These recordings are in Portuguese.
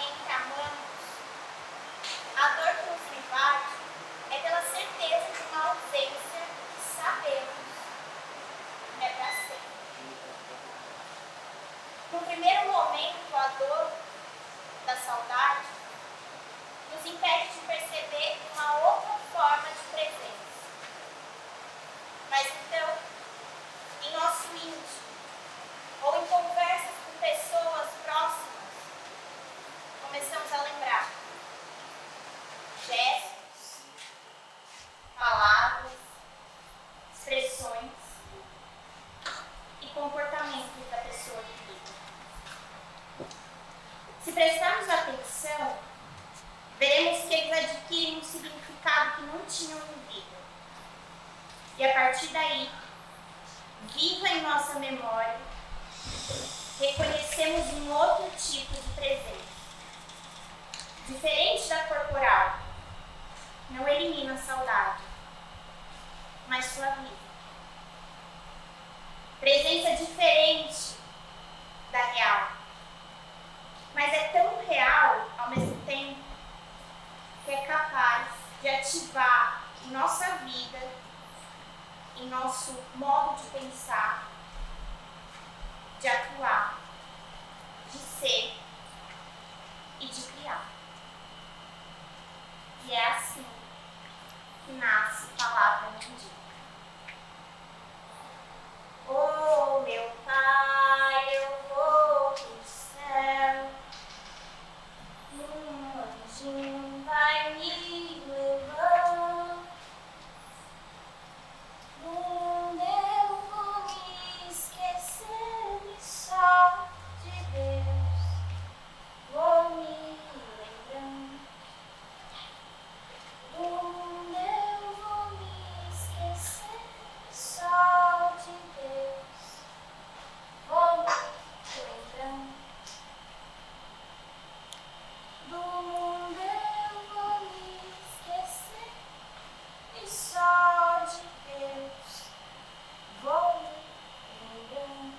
alguém que amamos, a dor que nos invade é pela certeza de uma ausência que sabemos é para sempre. No primeiro momento, a dor da saudade nos impede de perceber uma outra forma de presença. Mas então, em nosso íntimo, ou em conversas com pessoas próximas, começamos a lembrar gestos, palavras, expressões e comportamentos da pessoa querida. Se prestarmos atenção, veremos que eles adquirem um significado que não tinham em vida. E a partir daí, viva em nossa memória, reconhecemos um outro tipo de presença. Diferente da corporal, não elimina a saudade, mas suaviza. Presença diferente da real, mas é tão real ao mesmo tempo que é capaz de ativar em nossa vida, em nosso modo de pensar, de atuar, de ser e de criar. E é assim que nasce a palavra bendita. Oh, meu Pai, eu vou pro céu, um anjinho vai me levar, onde eu vou me esquecer só de Deus, vou me lembrando, onde eu vou me esquecer só de Deus, vou me lembrando, do mundo eu vou me esquecer e só de Deus vou me lembrando,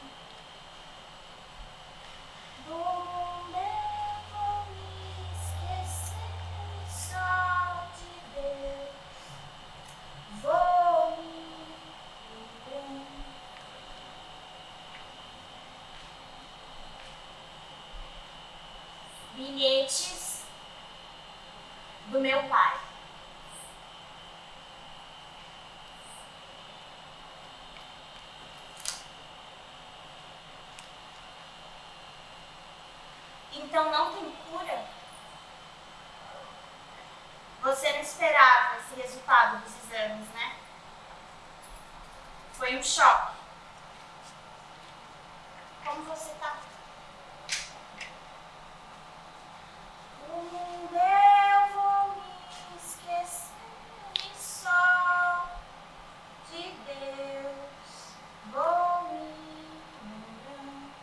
do mundo eu vou me esquecer e só de Deus vou me lembrando. Bilhetes do meu pai. Então não tem cura? Você não esperava esse resultado dos exames, né? Foi um choque. Como você tá? Onde eu vou me esquecer e só de Deus vou me lembrando.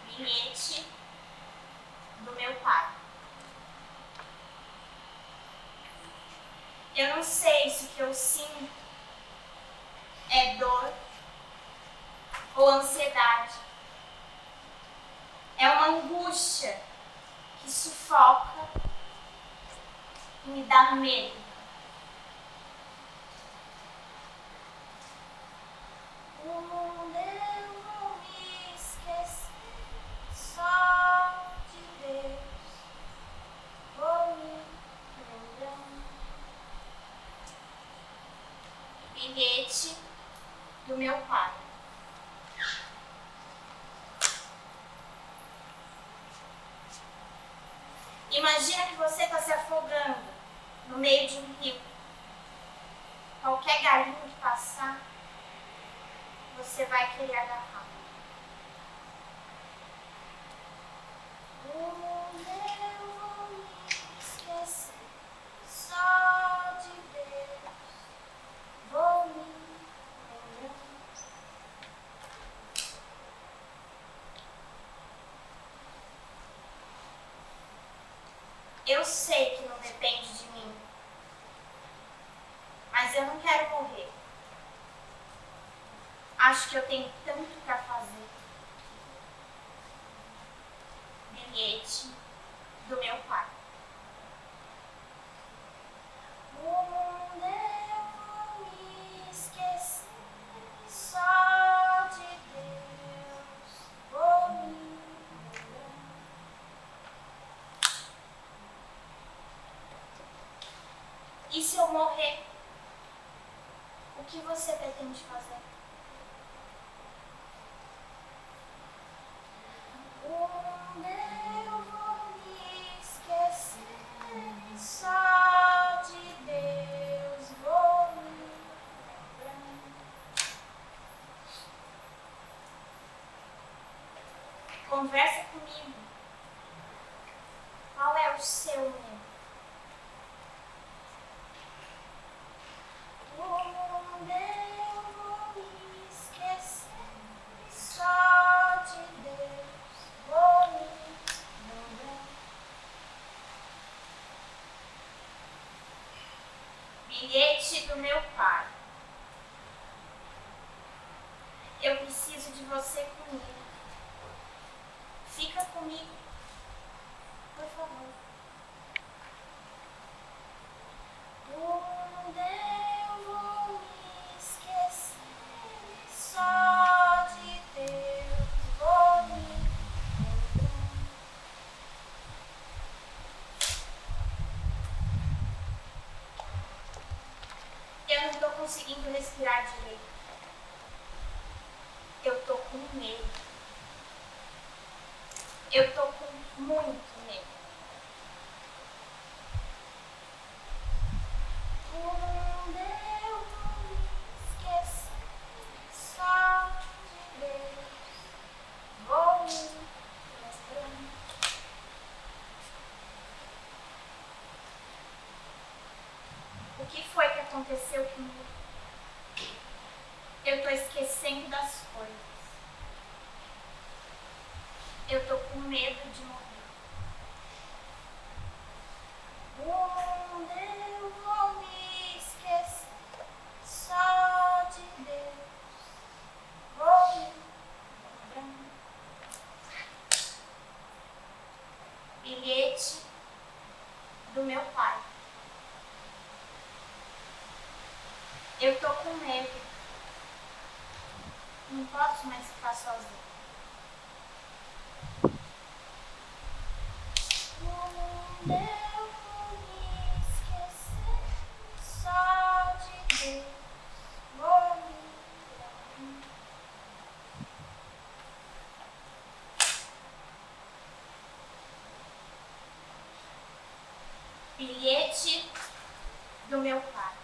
Bilhete do meu pai. Eu não sei se o que eu sinto é dor ou ansiedade. É uma angústia que sufoca e me dá medo. Onde eu vou me esquecer só de Deus, vou me lembrando. Bilhete do meu pai. Imagina que você está se afogando no meio de um rio. Qualquer galinho que passar, você vai querer agarrar. Onde eu vou me esquecer só de Deus, vou me lembrando. Eu sei que não depende de mim, mas eu não quero morrer. Acho que eu tenho tanto para fazer. Bilhete do meu pai. O mundo eu vou me esquecer, só de Deus vou me lembrar. E se eu morrer, o que você pretende fazer? O mundo eu vou me esquecer, só de Deus vou me lembrar. Conversa comigo. Qual é o seu medo? O mundo eu vou me esquecer, só de Deus vou me lembrar. Bilhete do meu pai. Eu preciso de você comigo. Fica comigo, por favor. O mundo eu vou me esquecer, só de Deus vou me lembrar. Eu não estou conseguindo respirar direito. Eu estou com medo. Eu estou com muito medo. O mundo eu vou me esquecer, só de Deus vou me lembrar. O que foi que aconteceu comigo? Eu estou esquecendo das coisas. Eu estou com medo de morrer. O mundo eu vou me esquecer, só de Deus vou me lembrar. Bilhete do meu pai. Eu tô com medo. Não posso mais ficar sozinha. O mundo eu vou me esquecer, só de Deus vou me lembrar. Bilhete do meu pai.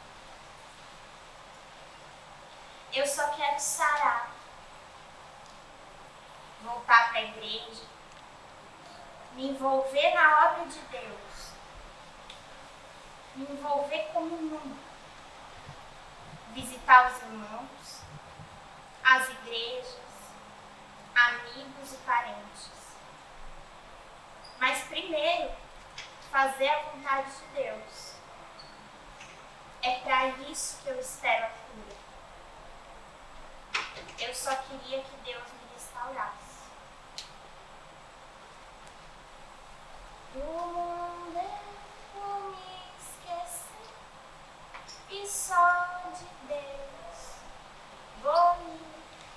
Eu só quero sarar, voltar para a igreja, me envolver na obra de Deus, me envolver como nunca, visitar os irmãos, as igrejas, amigos e parentes. Mas primeiro, fazer a vontade de Deus. É para isso que eu espero a cura. Eu só queria que Deus me restaurasse. O mundo eu vou me esquecer, e só de Deus vou me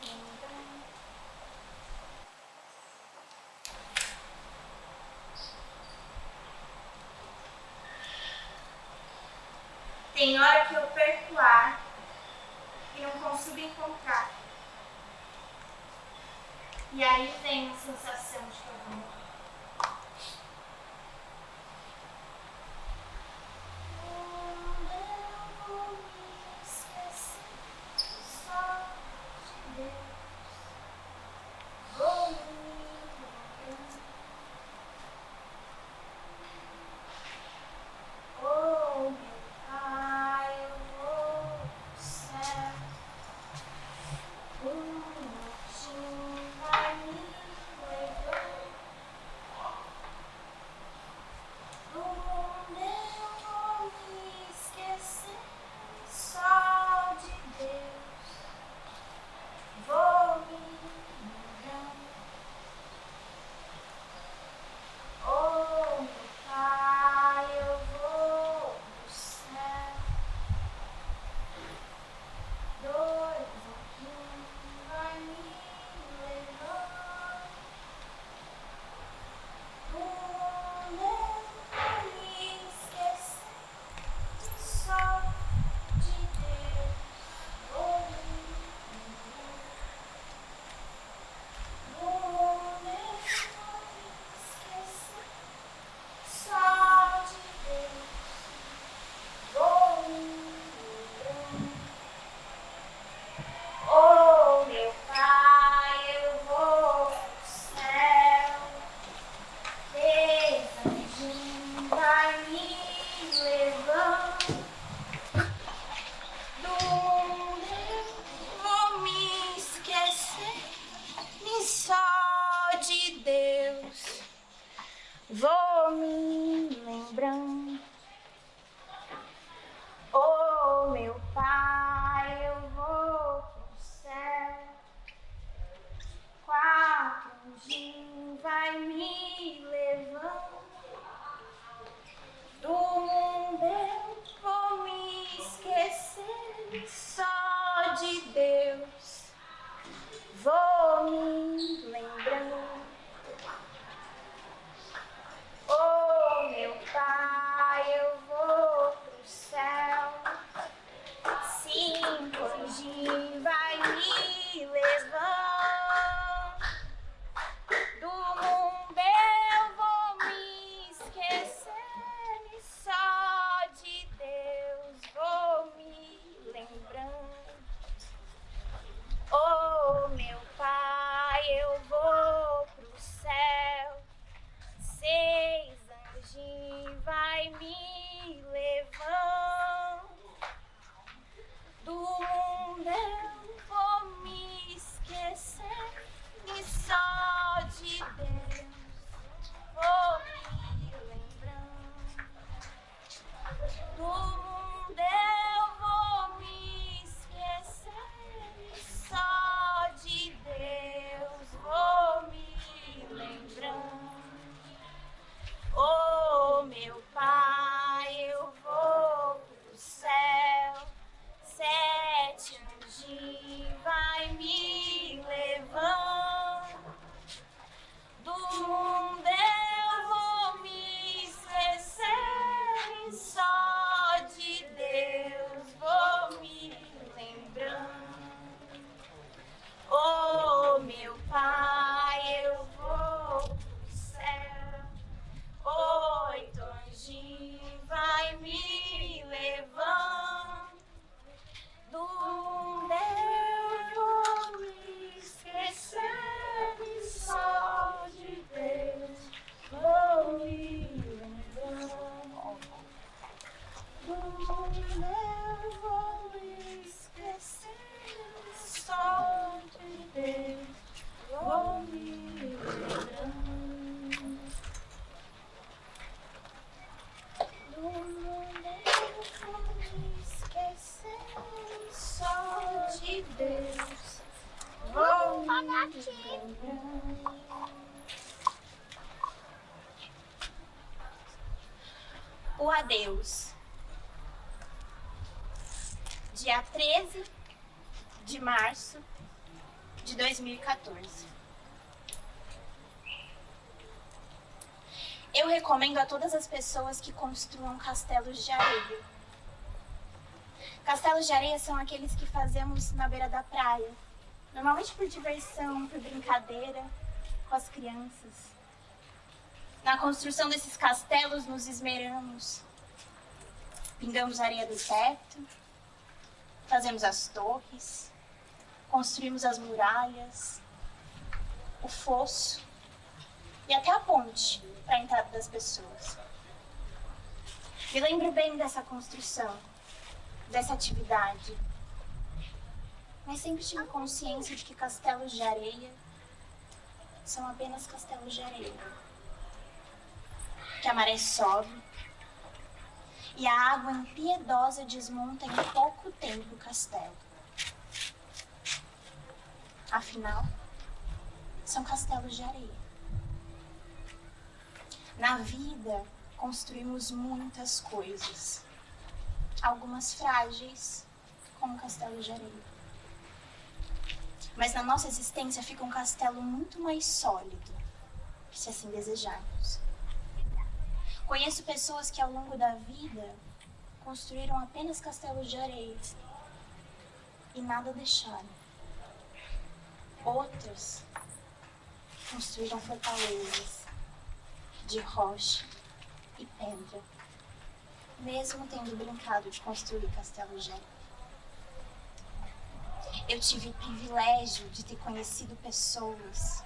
lembrar. Tem hora que eu perco o ar e não consigo encontrar. E aí vem a sensação de que eu vou morrer. Eu vou me esquecer, só de Deus vou me lembrar. Oh, meu Pai, eu vou pro céu. Um minutinho vai me levar. só de Deus vou me lembrando. Oh, meu Pai, eu vou pro céu. Sim, hoje vai me levando. Do mundo eu vou me esquecer e só de Deus vou me lembrando. Oh, meu Pai, eu vou pro céu. 6 anjinhos vai me levando. Do mundo eu vou me esquecer e só de Deus vou me lembrando. Do mundo eu vou me esquecer e só de Deus vou me lembrando. Oh, meu Pai, eu vou pro céu. 7 anjinhos vai me levando. Do mundo eu vou me esquecer e só de Deus vou me lembrando. Oh, meu Pai, eu vou pro céu. 8 anjinhos vai me levando. Do mundo eu vou me esquecer e só de Deus vou me lembrando. Do mundo eu vou me esquecer e só de Deus vou me lembrando. Do mundo eu vou me esquecer e só de Deus vou me lembrando. O adeus. Dia 13 de março de 2014. Eu recomendo a todas as pessoas que construam castelos de areia. Castelos de areia são aqueles que fazemos na beira da praia, normalmente por diversão, por brincadeira, com as crianças. Na construção desses castelos nos esmeramos. Pingamos areia do teto, fazemos as torres, construímos as muralhas, o fosso e até a ponte para a entrada das pessoas. Me lembro bem dessa construção, dessa atividade, mas sempre tive consciência de que castelos de areia são apenas castelos de areia. Que a maré sobe e a água impiedosa desmonta em pouco tempo o castelo. Afinal, são castelos de areia. Na vida, construímos muitas coisas, algumas frágeis, como castelos de areia. Mas na nossa existência fica um castelo muito mais sólido, se assim desejarmos. Conheço pessoas que ao longo da vida construíram apenas castelos de areia e nada deixaram. Outras construíram fortalezas de rocha e pedra, mesmo tendo brincado de construir castelos de areia. Eu tive o privilégio de ter conhecido pessoas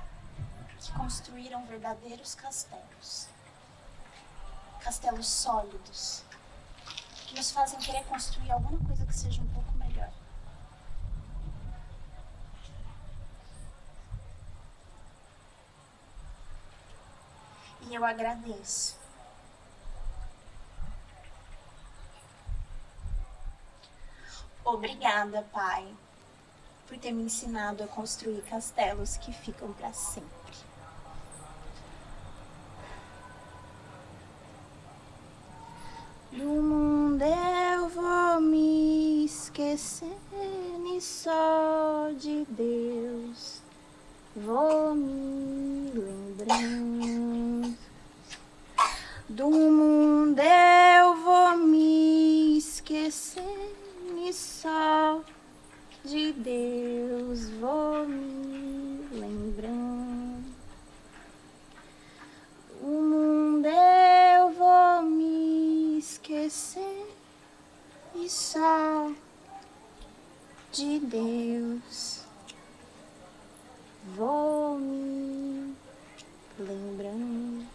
que construíram verdadeiros castelos. Castelos sólidos, que nos fazem querer construir alguma coisa que seja um pouco melhor. E eu agradeço. Obrigada, Pai, por ter me ensinado a construir castelos que ficam para sempre. Do mundo eu vou me esquecer esquecendo só de Deus vou me lembrando. Do mundo eu vou me esquecendo e só de Deus vou me lembrando. Do mundo eu vou me esquecer e só de Deus vou me lembrando.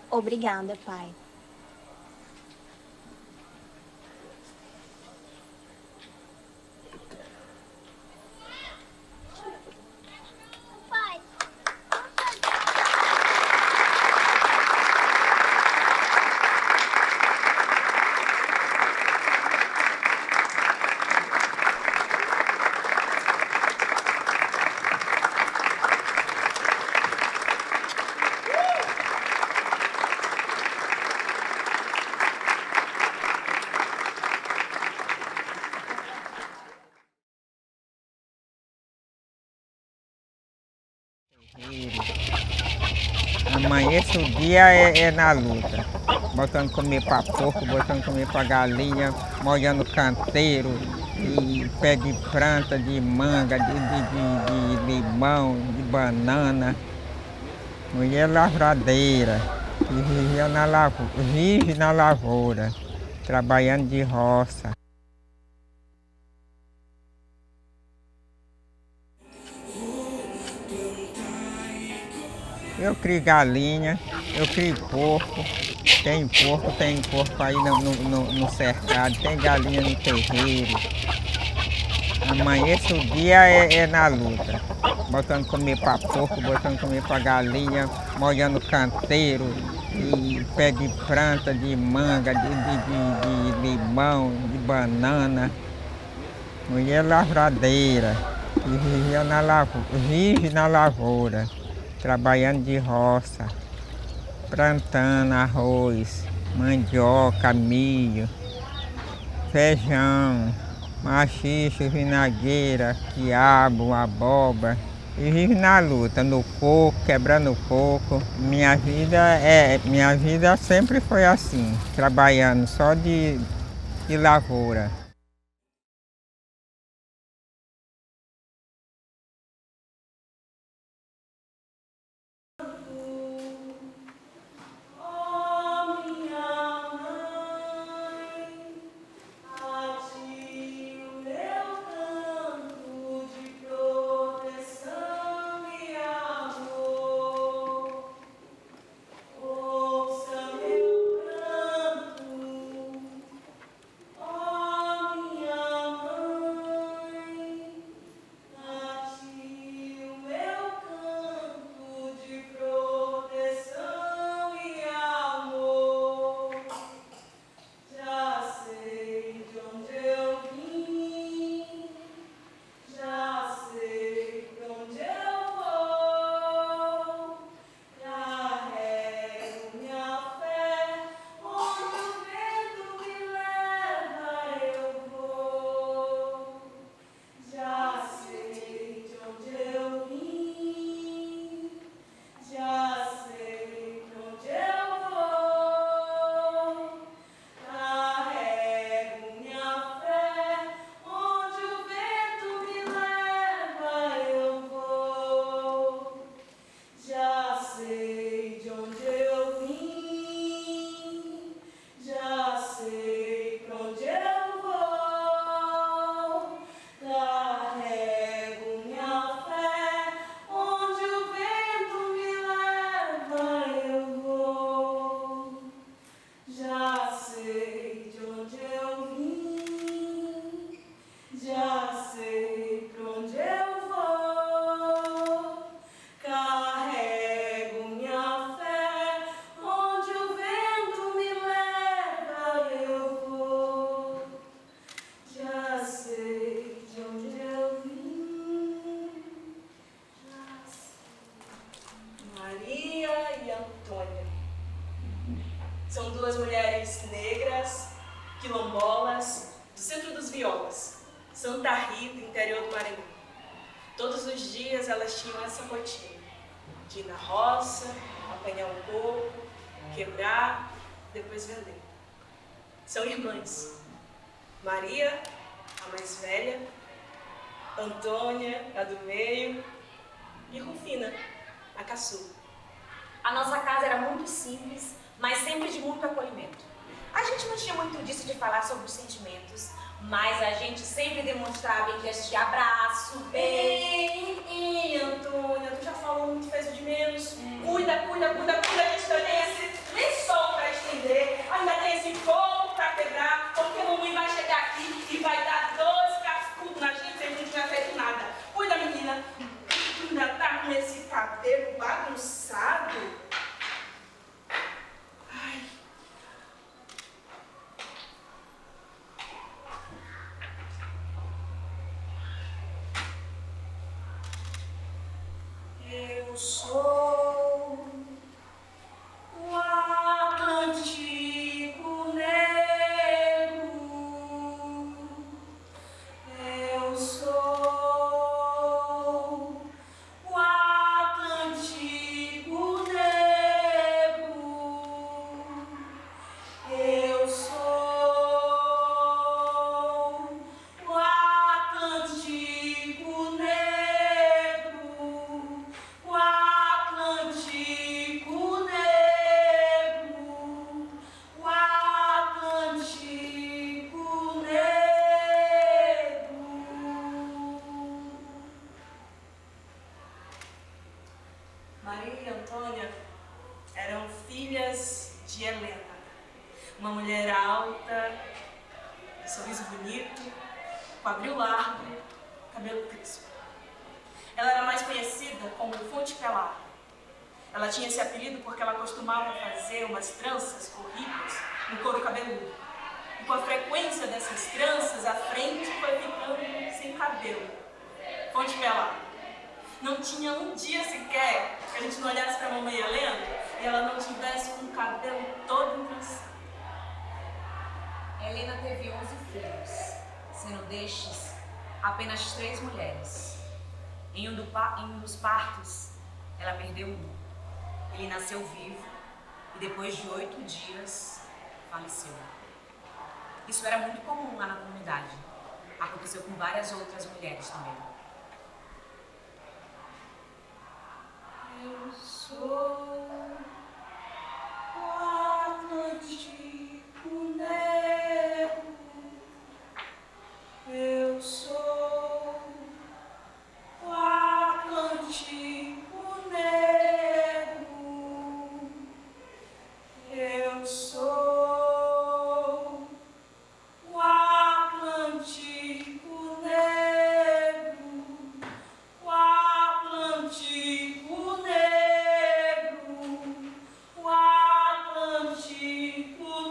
Obrigada, Pai. Amanhece o dia é na luta, botando comer para porco, botando comer para galinha, molhando canteiro, e pé de planta, de manga, de limão, de banana. Mulher lavradeira, que vive na lavoura, trabalhando de roça. Eu crio galinha, eu crio porco, tem porco aí no cercado, tem galinha no terreiro. Amanhece o dia é na luta, botando comer para porco, botando comer para galinha, molhando canteiro, e pé de planta, de manga, de limão, de banana. Mulher lavradeira, que vive na lavoura, trabalhando de roça, plantando arroz, mandioca, milho, feijão, maxixe, vinagueira, quiabo, abóbora. E vive na luta, no coco, quebrando o coco. Minha vida sempre foi assim, trabalhando só de lavoura. São duas mulheres mulheres negras, quilombolas, do centro dos Violas, Santa Rita, interior do Maranhão. Todos os dias elas tinham essa rotina de ir na roça, apanhar um coco, quebrar, depois vender. São irmãs. Maria, a mais velha, Antônia, a do meio, e Rufina, a caçula. A nossa casa era muito simples, mas sempre de muito acolhimento. A gente não tinha muito disso de falar sobre os sentimentos, mas a gente sempre demonstrava em gestos de abraço, beijo. Ei, Antônia, tu já falou muito, fez o de menos. Cuida, que a gente também tem esse lençol pra estender, ainda tem esse fogo pra quebrar, porque a mamãe vai chegar aqui e vai dar 2 cascudos na gente se a gente não tiver feito nada. Cuida, menina, tu ainda tá com esse cabelo bagunçado. Ai. Eu sou o Atlântico Negro. Eu sou o Atlântico Negro. Eu sou o Atlântico Negro. O Atlântico Negro, o Atlântico Negro. Maria e Antônia eram filhas de Helena, uma mulher alta, de sorriso bonito, quadril largo, cabelo crespo. Ela era mais conhecida como Fonte Pelada. Ela tinha esse apelido porque ela costumava fazer umas tranças corridas no couro cabeludo. E com a frequência dessas tranças, a frente foi ficando sem cabelo. Fonte Pelada. Não tinha um dia sequer que a gente não olhasse para a mamãe Helena e ela não tivesse com o cabelo todo entrançado. Helena teve 11 filhos, sendo destes apenas 3 mulheres. Em um dos partos, ela perdeu um. Ele nasceu vivo e depois de 8 dias, faleceu. Isso era muito comum lá na comunidade. Aconteceu com várias outras mulheres também. Eu sou o Atlântico Negro. Eu sou o Atlântico Negro. Eu sou o Atlântico Negro. O Atlântico Negro. O Atlântico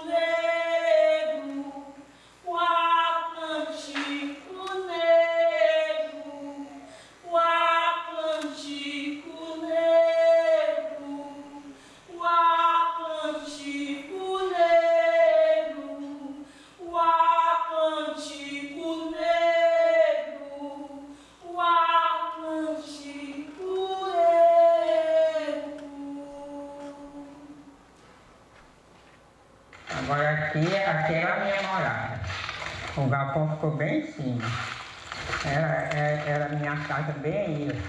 Negro. O Atlântico Negro. O Atlântico Negro. O Atlântico Negro. O Atlântico Negro. O Atlântico Negro. Agora aqui era a minha morada. O galpão ficou bem em cima. Era a minha casa bem aí.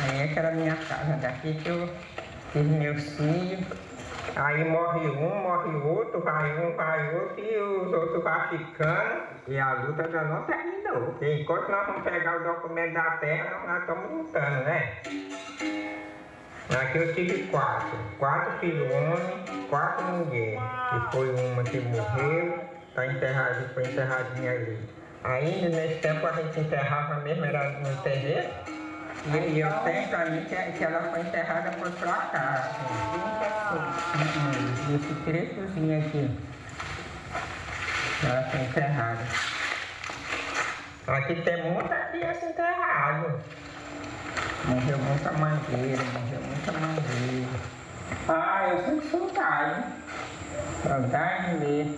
Aí é que era a minha casa. Daqui que eu fiz meus filhos. Aí morre um, morre outro, vai um, vai outro, e os outros vão ficando. E a luta ainda não terminou. E enquanto nós vamos pegar o documento da terra, nós estamos lutando, né? Aqui eu tive 4 filhos homens, 4 mulheres. E foi uma que morreu, foi enterradinha ali. Ainda nesse tempo a gente enterrava mesmo, era no terreiro. E eu tenho pra mim que ela foi enterrada por cá. Esse trechozinho aqui. Ela foi enterrada. Aqui tem muita criança enterrada. Morreu muita mangueira. Ah, eu sempre fui um cara. Para Darley.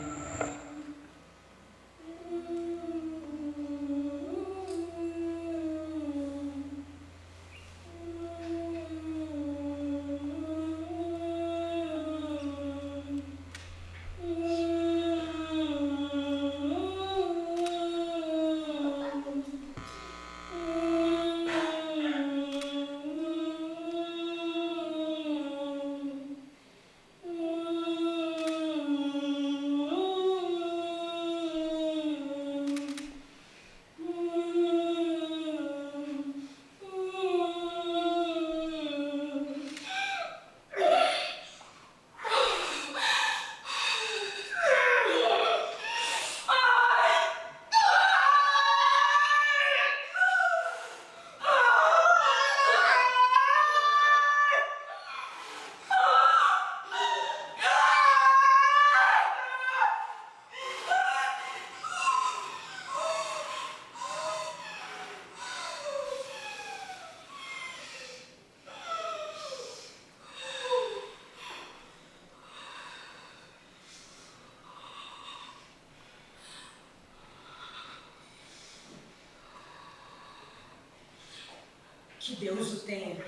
Que Deus o tenha.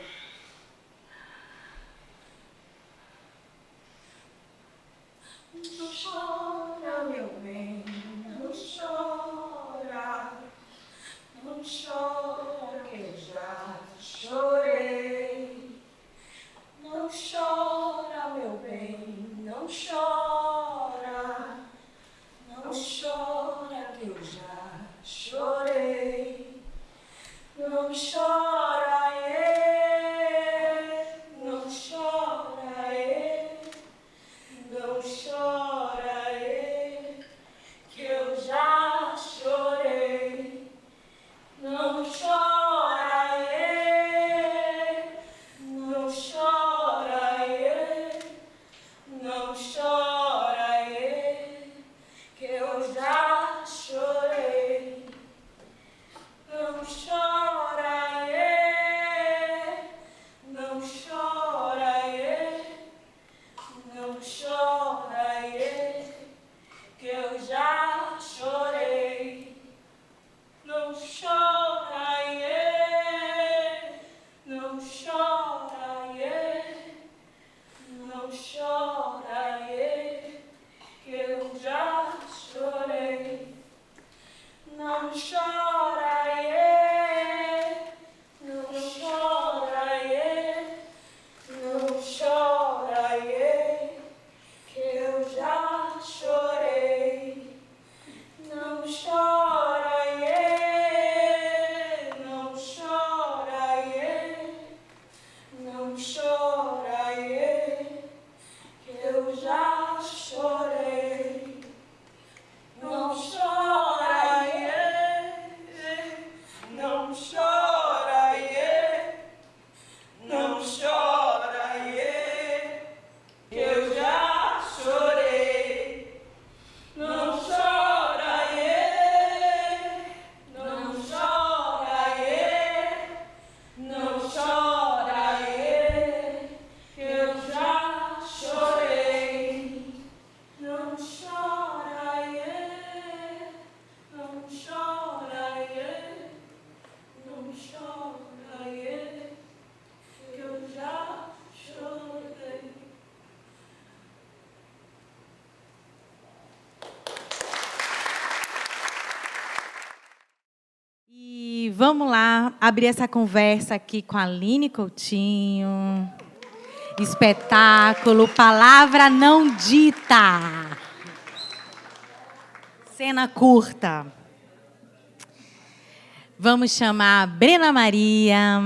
Não chora, meu bem, não chora. Não chora, que eu já chorei. Não chora, meu bem, não chora. Não chora, que eu já chorei. Não chora, não chora, não chora, que eu já chorei. Não chora, não chora, não chora, que eu já chorei. Não chora, não chora, não chora, que eu já chorei. Não chora, não chora, não chora, que eu já chorei. Não chora, não chora, não chora, que eu já chorei. Não chora, não chora, não chora, que eu já chorei. Não chora, não chora, não chora, que eu já chorei. Não chora, não chora, não chora, que eu já chorei. Não chora, não chora, não chora, que eu já chorei. E vamos lá abrir essa conversa aqui com a Aline Coutinho. Espetáculo Palavra Não Dita. Cena curta. Vamos chamar a Brena Maria.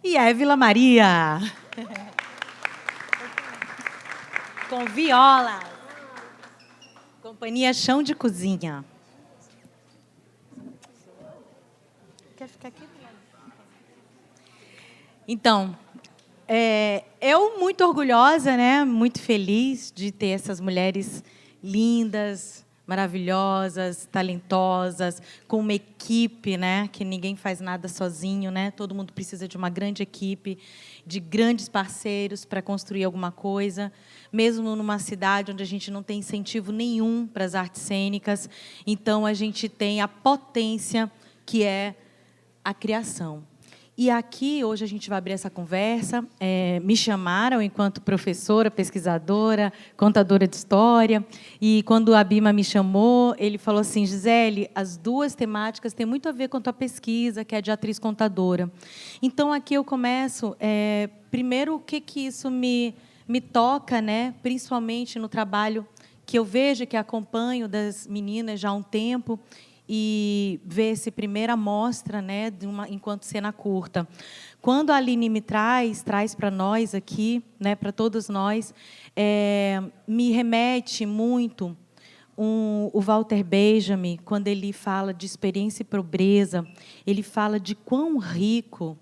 E Évila Maria. Com viola. Companhia Chão de Cozinha. Quer ficar aqui? Então, eu muito orgulhosa, né? Muito feliz de ter essas mulheres lindas, maravilhosas, talentosas, com uma equipe, né? Que ninguém faz nada sozinho, né? Todo mundo precisa de uma grande equipe, de grandes parceiros para construir alguma coisa, mesmo numa cidade onde a gente não tem incentivo nenhum para as artes cênicas. Então, a gente tem a potência que é a criação. E aqui, hoje, a gente vai abrir essa conversa. Me chamaram enquanto professora, pesquisadora, contadora de história. E, quando a Bima me chamou, ele falou assim, Gisele, as duas temáticas têm muito a ver com a tua pesquisa, que é de atriz-contadora. Então, aqui eu começo... primeiro, o que isso me toca, né? Principalmente no trabalho que eu vejo, que acompanho das meninas já há um tempo, e ver essa primeira amostra, né, enquanto cena curta. Quando a Aline me traz para nós aqui, né, para todos nós, me remete muito o Walter Benjamin, quando ele fala de experiência e pobreza, ele fala de quão rico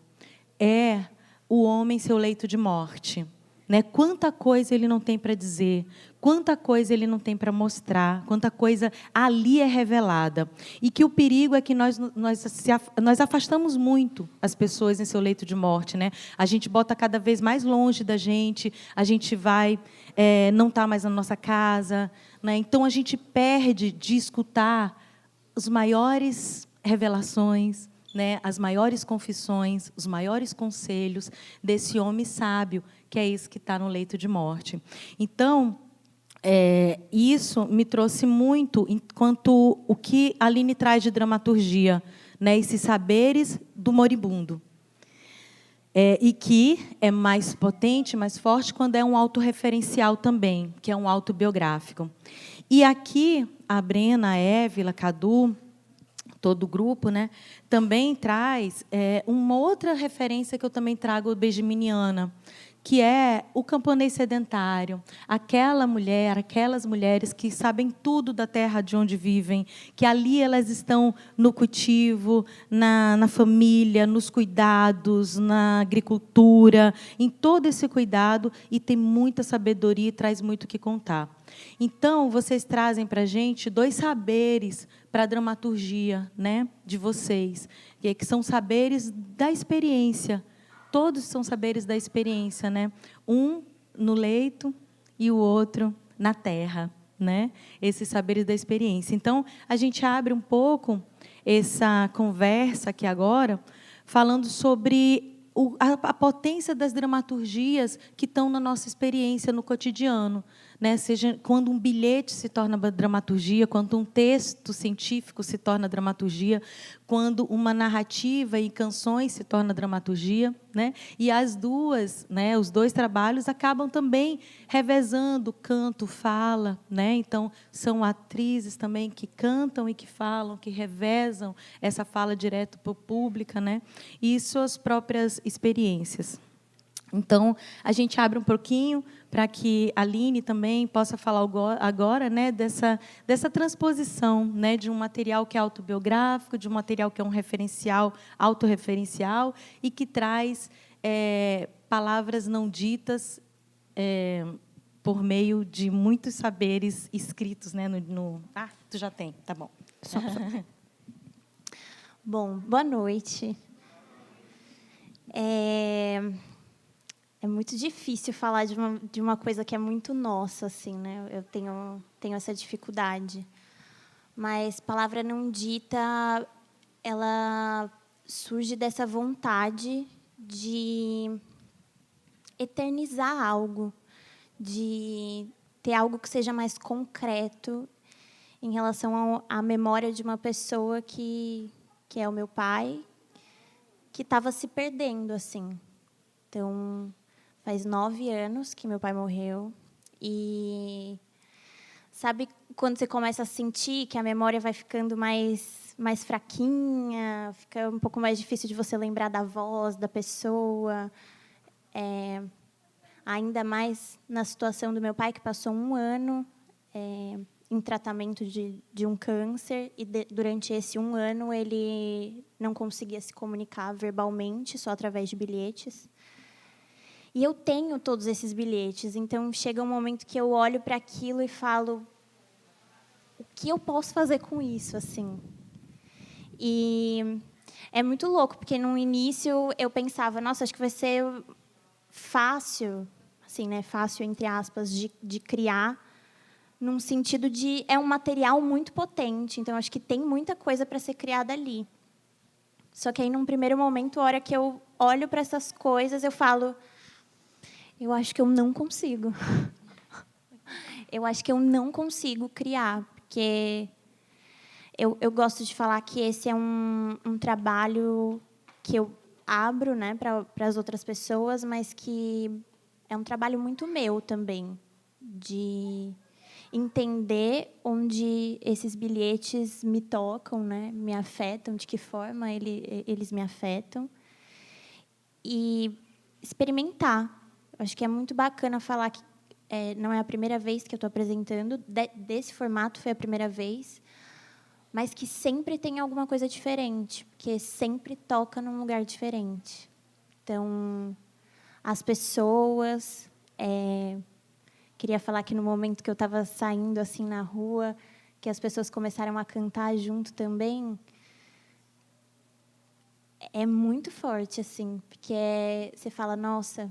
é o homem em seu leito de morte. Né? Quanta coisa ele não tem para dizer, quanta coisa ele não tem para mostrar, quanta coisa ali é revelada. E que o perigo é que nós afastamos muito as pessoas em seu leito de morte. Né? A gente bota cada vez mais longe da gente, a gente vai, não está mais na nossa casa. Né? Então, a gente perde de escutar as maiores revelações, né, as maiores confissões, os maiores conselhos desse homem sábio, que é esse que está no leito de morte. Então, isso me trouxe muito enquanto o que a Aline traz de dramaturgia, né, esses saberes do moribundo. E que é mais potente, mais forte, quando é um autorreferencial também, que é um autobiográfico. E aqui, a Brena, a Évila, a Cadu, todo o grupo, né, também traz uma outra referência que eu também trago benjaminiana, que é o camponês sedentário, aquela mulher, aquelas mulheres que sabem tudo da terra de onde vivem, que ali elas estão no cultivo, na família, nos cuidados, na agricultura, em todo esse cuidado, e tem muita sabedoria e traz muito o que contar. Então, vocês trazem para a gente 2 saberes para a dramaturgia, né, de vocês, que são saberes da experiência. Todos são saberes da experiência, né? Um no leito e o outro na terra, né? Esses saberes da experiência. Então, a gente abre um pouco essa conversa aqui agora, falando sobre a potência das dramaturgias que estão na nossa experiência no cotidiano. Né? Seja quando um bilhete se torna dramaturgia, quando um texto científico se torna dramaturgia, quando uma narrativa e canções se torna dramaturgia, né? E as duas, né, os 2 trabalhos acabam também revezando canto, fala, né? Então são atrizes também que cantam e que falam, que revezam essa fala direto para o público, né? E suas próprias experiências. Então, a gente abre um pouquinho para que a Aline também possa falar agora, né, dessa transposição, né, de um material que é autobiográfico, de um material que é um referencial, autorreferencial, e que traz palavras não ditas por meio de muitos saberes escritos. Né, tu já tem, tá bom. Só. Bom, boa noite. É muito difícil falar de uma coisa que é muito nossa, assim, né? Eu tenho essa dificuldade. Mas palavra não dita, ela surge dessa vontade de eternizar algo, de ter algo que seja mais concreto em relação à memória de uma pessoa que é o meu pai, que estava se perdendo, assim. Então, faz 9 anos que meu pai morreu. E sabe quando você começa a sentir que a memória vai ficando mais fraquinha, fica um pouco mais difícil de você lembrar da voz da pessoa. Ainda mais na situação do meu pai, que passou 1 ano em tratamento de um câncer, e durante esse 1 ano ele não conseguia se comunicar verbalmente, só através de bilhetes. E eu tenho todos esses bilhetes, então chega um momento que eu olho para aquilo e falo: o o que eu posso fazer com isso, assim? E é muito louco, porque no início eu pensava, nossa, acho que vai ser fácil, assim, né, fácil entre aspas, de criar, num sentido de é um material muito potente, então acho que tem muita coisa para ser criada ali. Só que aí, num primeiro momento, a hora que eu olho para essas coisas, eu falo, eu acho que eu não consigo. Eu acho que eu não consigo criar, porque eu gosto de falar que esse é um trabalho que eu abro, né, para as outras pessoas, mas que é um trabalho muito meu também, de entender onde esses bilhetes me tocam, né, me afetam, de que forma eles me afetam, e experimentar. Acho que é muito bacana falar que não é a primeira vez que eu estou apresentando, desse formato foi a primeira vez, mas que sempre tem alguma coisa diferente, porque sempre toca num lugar diferente. Então, as pessoas... queria falar que no momento que eu estava saindo assim na rua, que as pessoas começaram a cantar junto também, é muito forte, assim, porque você fala, nossa,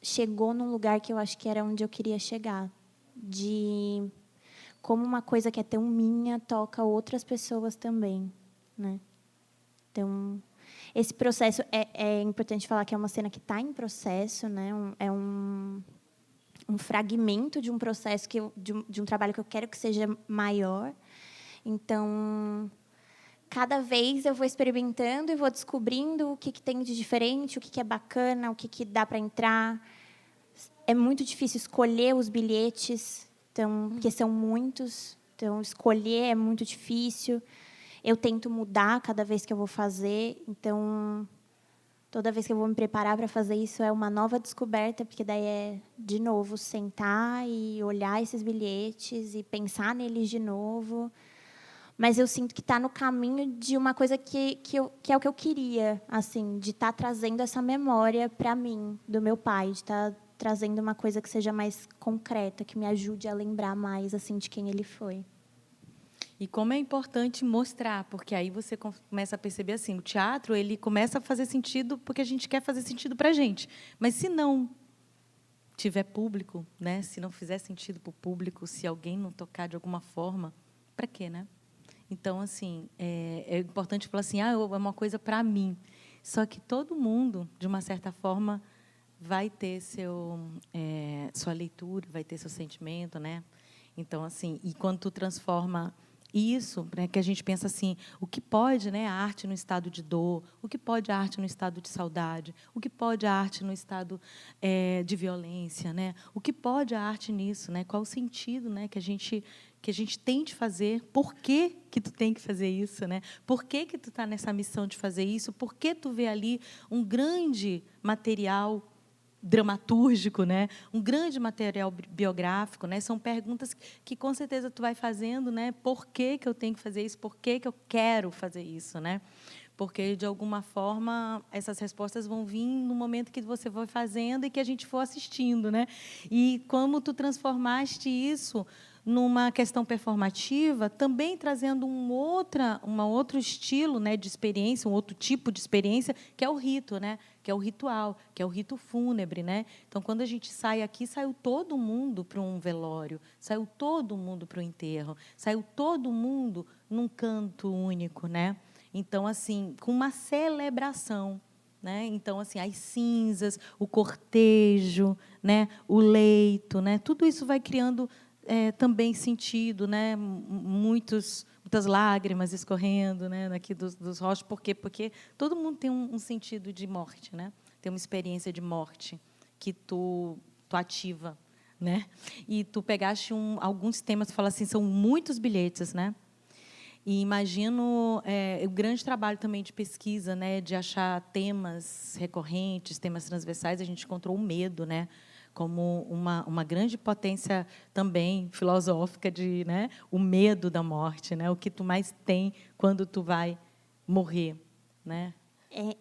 chegou num lugar que eu acho que era onde eu queria chegar, de como uma coisa que é tão minha toca outras pessoas também, né? Então, esse processo é importante falar que é uma cena que está em processo, né? É um fragmento de um processo de um trabalho que eu quero que seja maior. Então, cada vez eu vou experimentando e vou descobrindo o que tem de diferente, o que é bacana, o que dá para entrar. É muito difícil escolher os bilhetes, então, porque são muitos. Então, escolher é muito difícil. Eu tento mudar cada vez que eu vou fazer. Então, toda vez que eu vou me preparar para fazer isso, é uma nova descoberta, porque daí é, de novo, sentar e olhar esses bilhetes e pensar neles de novo. Mas eu sinto que está no caminho de uma coisa que é o que eu queria, assim, de estar trazendo essa memória para mim, do meu pai, de estar trazendo uma coisa que seja mais concreta, que me ajude a lembrar mais assim de quem ele foi. E como é importante mostrar, porque aí você começa a perceber assim, o teatro ele começa a fazer sentido porque a gente quer fazer sentido para a gente. Mas se não tiver público, né? Se não fizer sentido para o público, se alguém não tocar de alguma forma, para quê, né? Então, assim, é importante falar assim, é uma coisa para mim. Só que todo mundo, de uma certa forma, vai ter sua leitura, vai ter seu sentimento, né? Então, assim, e quando tu transforma isso, né, que a gente pensa assim, o que pode, né, a arte no estado de dor, o que pode a arte no estado de saudade, o que pode a arte no estado de violência, né? O que pode a arte nisso, né? Qual o sentido, né, que a gente tem de fazer? Por que tu tem que fazer isso, né? Por que tu está nessa missão de fazer isso? Por que tu vê ali um grande material dramatúrgico, né? Um grande material biográfico, né? São perguntas que com certeza tu vai fazendo, né? Por que eu tenho que fazer isso? Por que eu quero fazer isso, né? Porque de alguma forma essas respostas vão vir no momento que você vai fazendo e que a gente for assistindo, né? E como tu transformaste isso numa questão performativa, também trazendo um outro estilo, né, de experiência, um outro tipo de experiência, que é o rito, né, que é o ritual, que é o rito fúnebre, né? Então, quando a gente sai aqui, saiu todo mundo para um velório, saiu todo mundo para o enterro, saiu todo mundo num canto único, né? Então, assim, com uma celebração, né? Então, assim, as cinzas, o cortejo, né, o leito, né? Tudo isso vai criando também sentido, né? Muitas lágrimas escorrendo, né? Aqui dos rostos. Por quê? Porque todo mundo tem um sentido de morte, né? Tem uma experiência de morte que tu ativa, né? E tu pegaste alguns temas, tu fala assim, são muitos bilhetes, né? E imagino o grande trabalho também de pesquisa, né? De achar temas recorrentes, temas transversais. A gente encontrou o medo, né? Como uma grande potência também filosófica de, né, o medo da morte, né, o que tu mais tem quando tu vai morrer, né?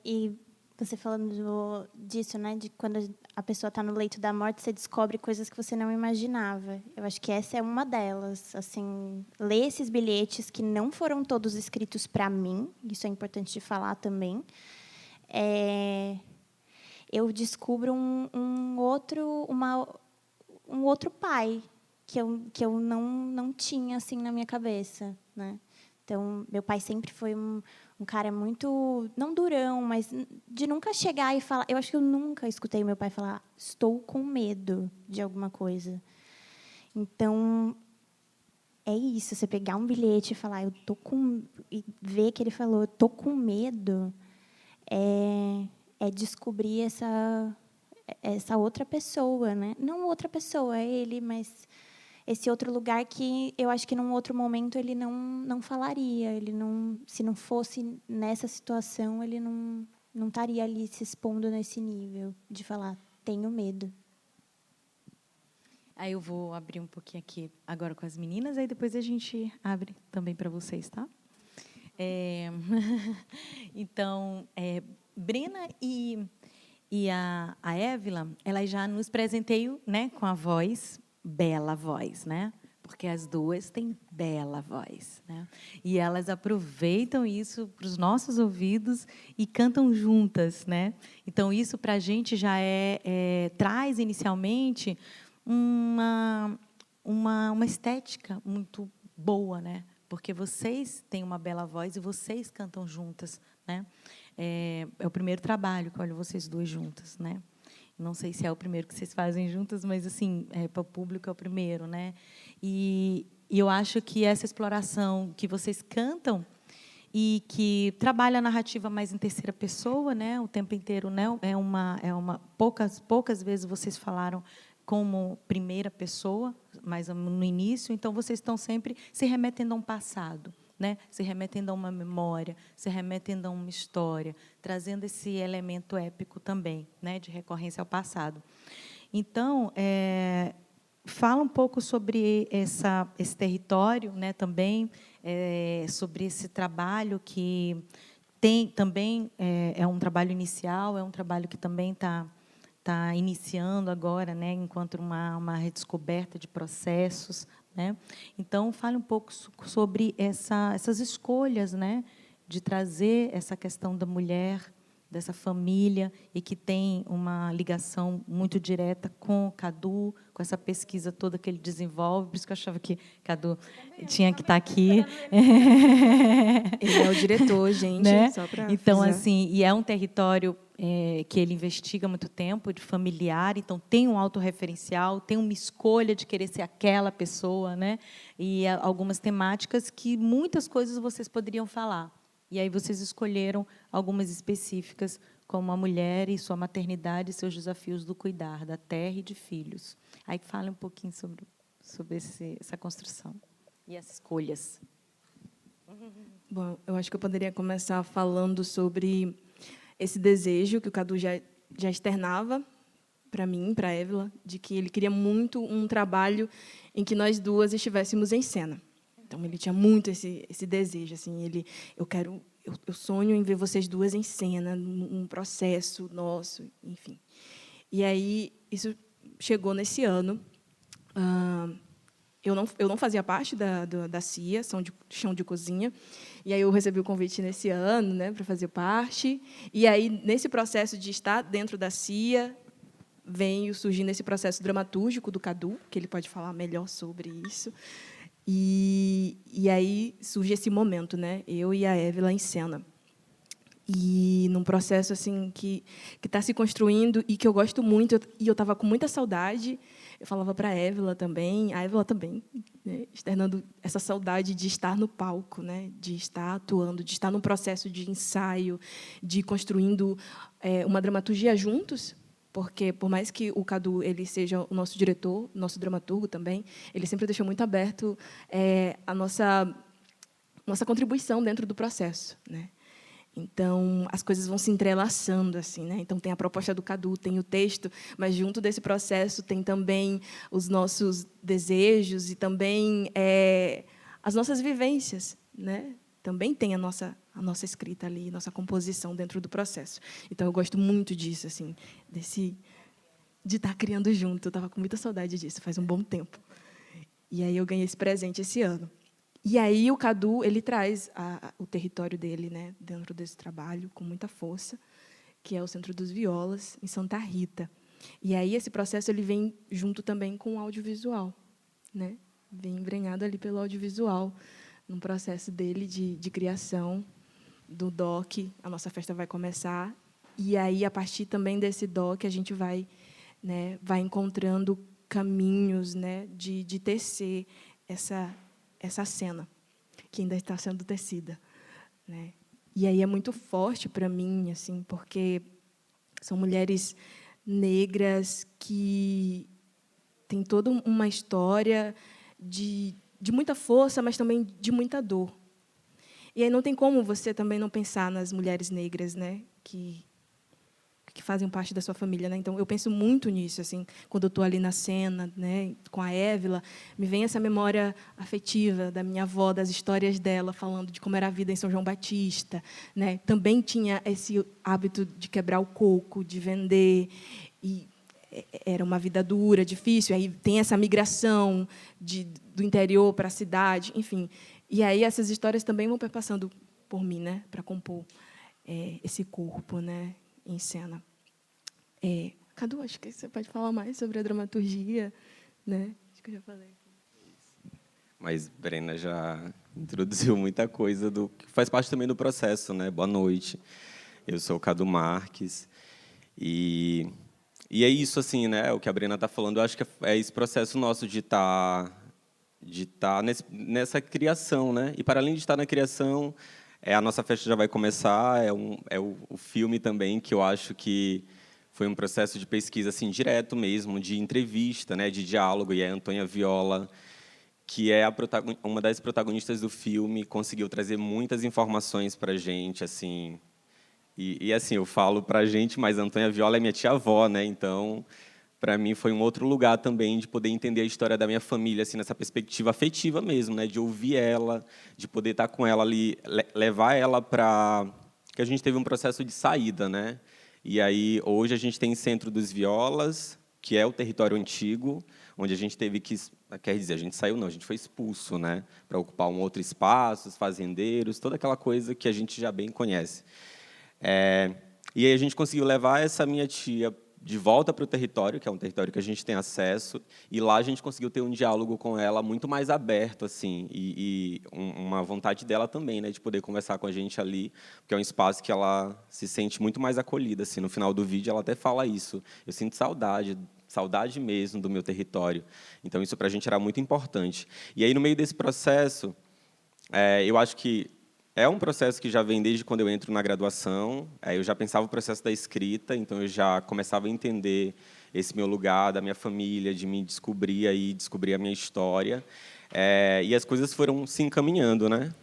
E Você falando disso, né? De quando a pessoa está no leito da morte, você descobre coisas que você não imaginava. Eu acho que essa é uma delas. Assim, ler esses bilhetes que não foram todos escritos para mim, isso é importante de falar também. Eu descubro um outro pai que eu não tinha assim na minha cabeça, né? Então, meu pai sempre foi um cara muito, não durão, mas de nunca chegar e falar. Eu acho que eu nunca escutei meu pai falar: estou com medo de alguma coisa. Então, é isso. Você pegar um bilhete e falar, eu tô com, e ver que ele falou, eu tô com medo, é descobrir essa outra pessoa, né? Não outra pessoa, é ele, mas esse outro lugar que eu acho que num outro momento ele não falaria, ele não, se não fosse nessa situação, ele não estaria ali se expondo nesse nível de falar, tenho medo. Aí eu vou abrir um pouquinho aqui agora com as meninas, aí depois a gente abre também para vocês, tá? Então, Brena e a Évila, elas já nos presenteiam, né, com a voz, bela voz, né? Porque as duas têm bela voz, né? E elas aproveitam isso para os nossos ouvidos e cantam juntas, né? Então, isso para a gente já traz, inicialmente, uma estética muito boa, né? Porque vocês têm uma bela voz e vocês cantam juntas, né? É o primeiro trabalho que olho vocês duas juntas, né? Não sei se é o primeiro que vocês fazem juntas, mas assim, para o público é o primeiro, né? E eu acho que essa exploração que vocês cantam e que trabalha a narrativa mais em terceira pessoa, né? O tempo inteiro, né? Poucas vezes vocês falaram como primeira pessoa, mas no início, então vocês estão sempre se remetendo a um passado, né? Se remetendo a uma memória, se remetendo a uma história, trazendo esse elemento épico também, né? De recorrência ao passado. Então, fala um pouco sobre esse território, né? Também sobre esse trabalho que tem também é um trabalho inicial, é um trabalho que também está iniciando agora, né, enquanto uma redescoberta de processos, né? Então, fale um pouco sobre essas escolhas, né, de trazer essa questão da mulher, dessa família, e que tem uma ligação muito direta com o Cadu, com essa pesquisa toda que ele desenvolve. Por isso que eu achava que Cadu tinha que estar aqui. Ele é o diretor, gente, né? só para Então, avisar. assim, e é um território que ele investiga há muito tempo, de familiar, então tem um autorreferencial, tem uma escolha de querer ser aquela pessoa, né? E algumas temáticas que muitas coisas vocês poderiam falar. E aí vocês escolheram algumas específicas, como a mulher e sua maternidade e seus desafios do cuidar, da terra e de filhos. Aí fale um pouquinho sobre essa construção e as escolhas. Bom, eu acho que eu poderia começar falando sobre esse desejo que o Cadu já externava para mim, para a Évila, de que ele queria muito um trabalho em que nós duas estivéssemos em cena. Então, ele tinha muito esse desejo. Assim, eu sonho em ver vocês duas em cena, num processo nosso, enfim. E aí, isso chegou nesse ano. Eu não fazia parte da CIA, chão de cozinha, e aí eu recebi o convite nesse ano, né, para fazer parte. E aí, nesse processo de estar dentro da CIA, veio surgindo esse processo dramatúrgico do Cadu, que ele pode falar melhor sobre isso. E aí surge esse momento, né, eu e a Évila em cena. E num processo assim que está se construindo e que eu gosto muito, e eu estava com muita saudade. Eu falava para a Évila também, né, externando essa saudade de estar no palco, né, de estar atuando, de estar num processo de ensaio, de construindo uma dramaturgia juntos, porque, por mais que o Cadu ele seja o nosso diretor, nosso dramaturgo também, ele sempre deixou muito aberto a nossa contribuição dentro do processo, né? Então, as coisas vão se entrelaçando, assim, né? Então, tem a proposta do Cadu, tem o texto, mas, junto desse processo, tem também os nossos desejos e também as nossas vivências, né? Também tem a nossa a nossa escrita ali, nossa composição dentro do processo. Então, eu gosto muito disso, assim, de estar criando junto. Eu estava com muita saudade disso, faz um bom tempo. E aí eu ganhei esse presente esse ano. E aí o Cadu, ele traz o território dele, né, dentro desse trabalho, com muita força, que é o Centro dos Violas, em Santa Rita. E aí esse processo ele vem junto também com o audiovisual, né? Vem embrenhado ali pelo audiovisual, num processo dele de criação do DOC. A nossa festa vai começar. E aí, a partir também desse DOC, a gente vai, né, vai encontrando caminhos, né, de tecer essa cena, que ainda está sendo tecida, né? E aí é muito forte para mim, assim, porque são mulheres negras que têm toda uma história de muita força, mas também de muita dor. E aí não tem como você também não pensar nas mulheres negras, né, que fazem parte da sua família, né? Então eu penso muito nisso, assim, quando eu estou ali na cena, né, com a Évila, me vem essa memória afetiva da minha avó, das histórias dela, falando de como era a vida em São João Batista, né? Também tinha esse hábito de quebrar o coco, de vender, e era uma vida dura, difícil. Aí tem essa migração do interior para a cidade, enfim. E aí essas histórias também vão perpassando por mim, né, para compor esse corpo, né, em cena. Cadu, acho que você pode falar mais sobre a dramaturgia, né? Acho que eu já falei. Mas Brena já introduziu muita coisa que faz parte também do processo, né? Boa noite. Eu sou o Cadu Marques e é isso, assim, né? O que a Brena está falando, eu acho que é esse processo nosso de estar nessa criação, né? E para além de estar na criação, a nossa festa já vai começar. O filme também, que eu acho que foi um processo de pesquisa assim direto mesmo, de entrevista, né, de diálogo. E a Antônia Viola, que é uma das protagonistas do filme, conseguiu trazer muitas informações para a gente, assim. E assim, eu falo para a gente, mas a Antônia Viola é minha tia-avó, né? Então, para mim foi um outro lugar também de poder entender a história da minha família, assim, nessa perspectiva afetiva mesmo, né, de ouvir ela, de poder estar com ela ali, levar ela para que a gente teve um processo de saída, né? E aí hoje a gente tem Centro dos Violas, que é o território antigo, onde a gente teve que, quer dizer, a gente saiu não, a gente foi expulso, né, para ocupar um outro espaço, os fazendeiros, toda aquela coisa que a gente já bem conhece. E aí a gente conseguiu levar essa minha tia de volta para o território, que é um território que a gente tem acesso, e lá a gente conseguiu ter um diálogo com ela muito mais aberto, assim, e uma vontade dela também, né, de poder conversar com a gente ali, porque é um espaço que ela se sente muito mais acolhida, assim. No final do vídeo ela até fala isso: eu sinto saudade mesmo do meu território. Então isso para a gente era muito importante. E aí no meio desse processo, eu acho que é um processo que já vem desde quando eu entro na graduação. Eu já pensava o processo da escrita, então eu já começava a entender esse meu lugar, da minha família, de me descobrir aí, descobrir a minha história. E as coisas foram se encaminhando, né?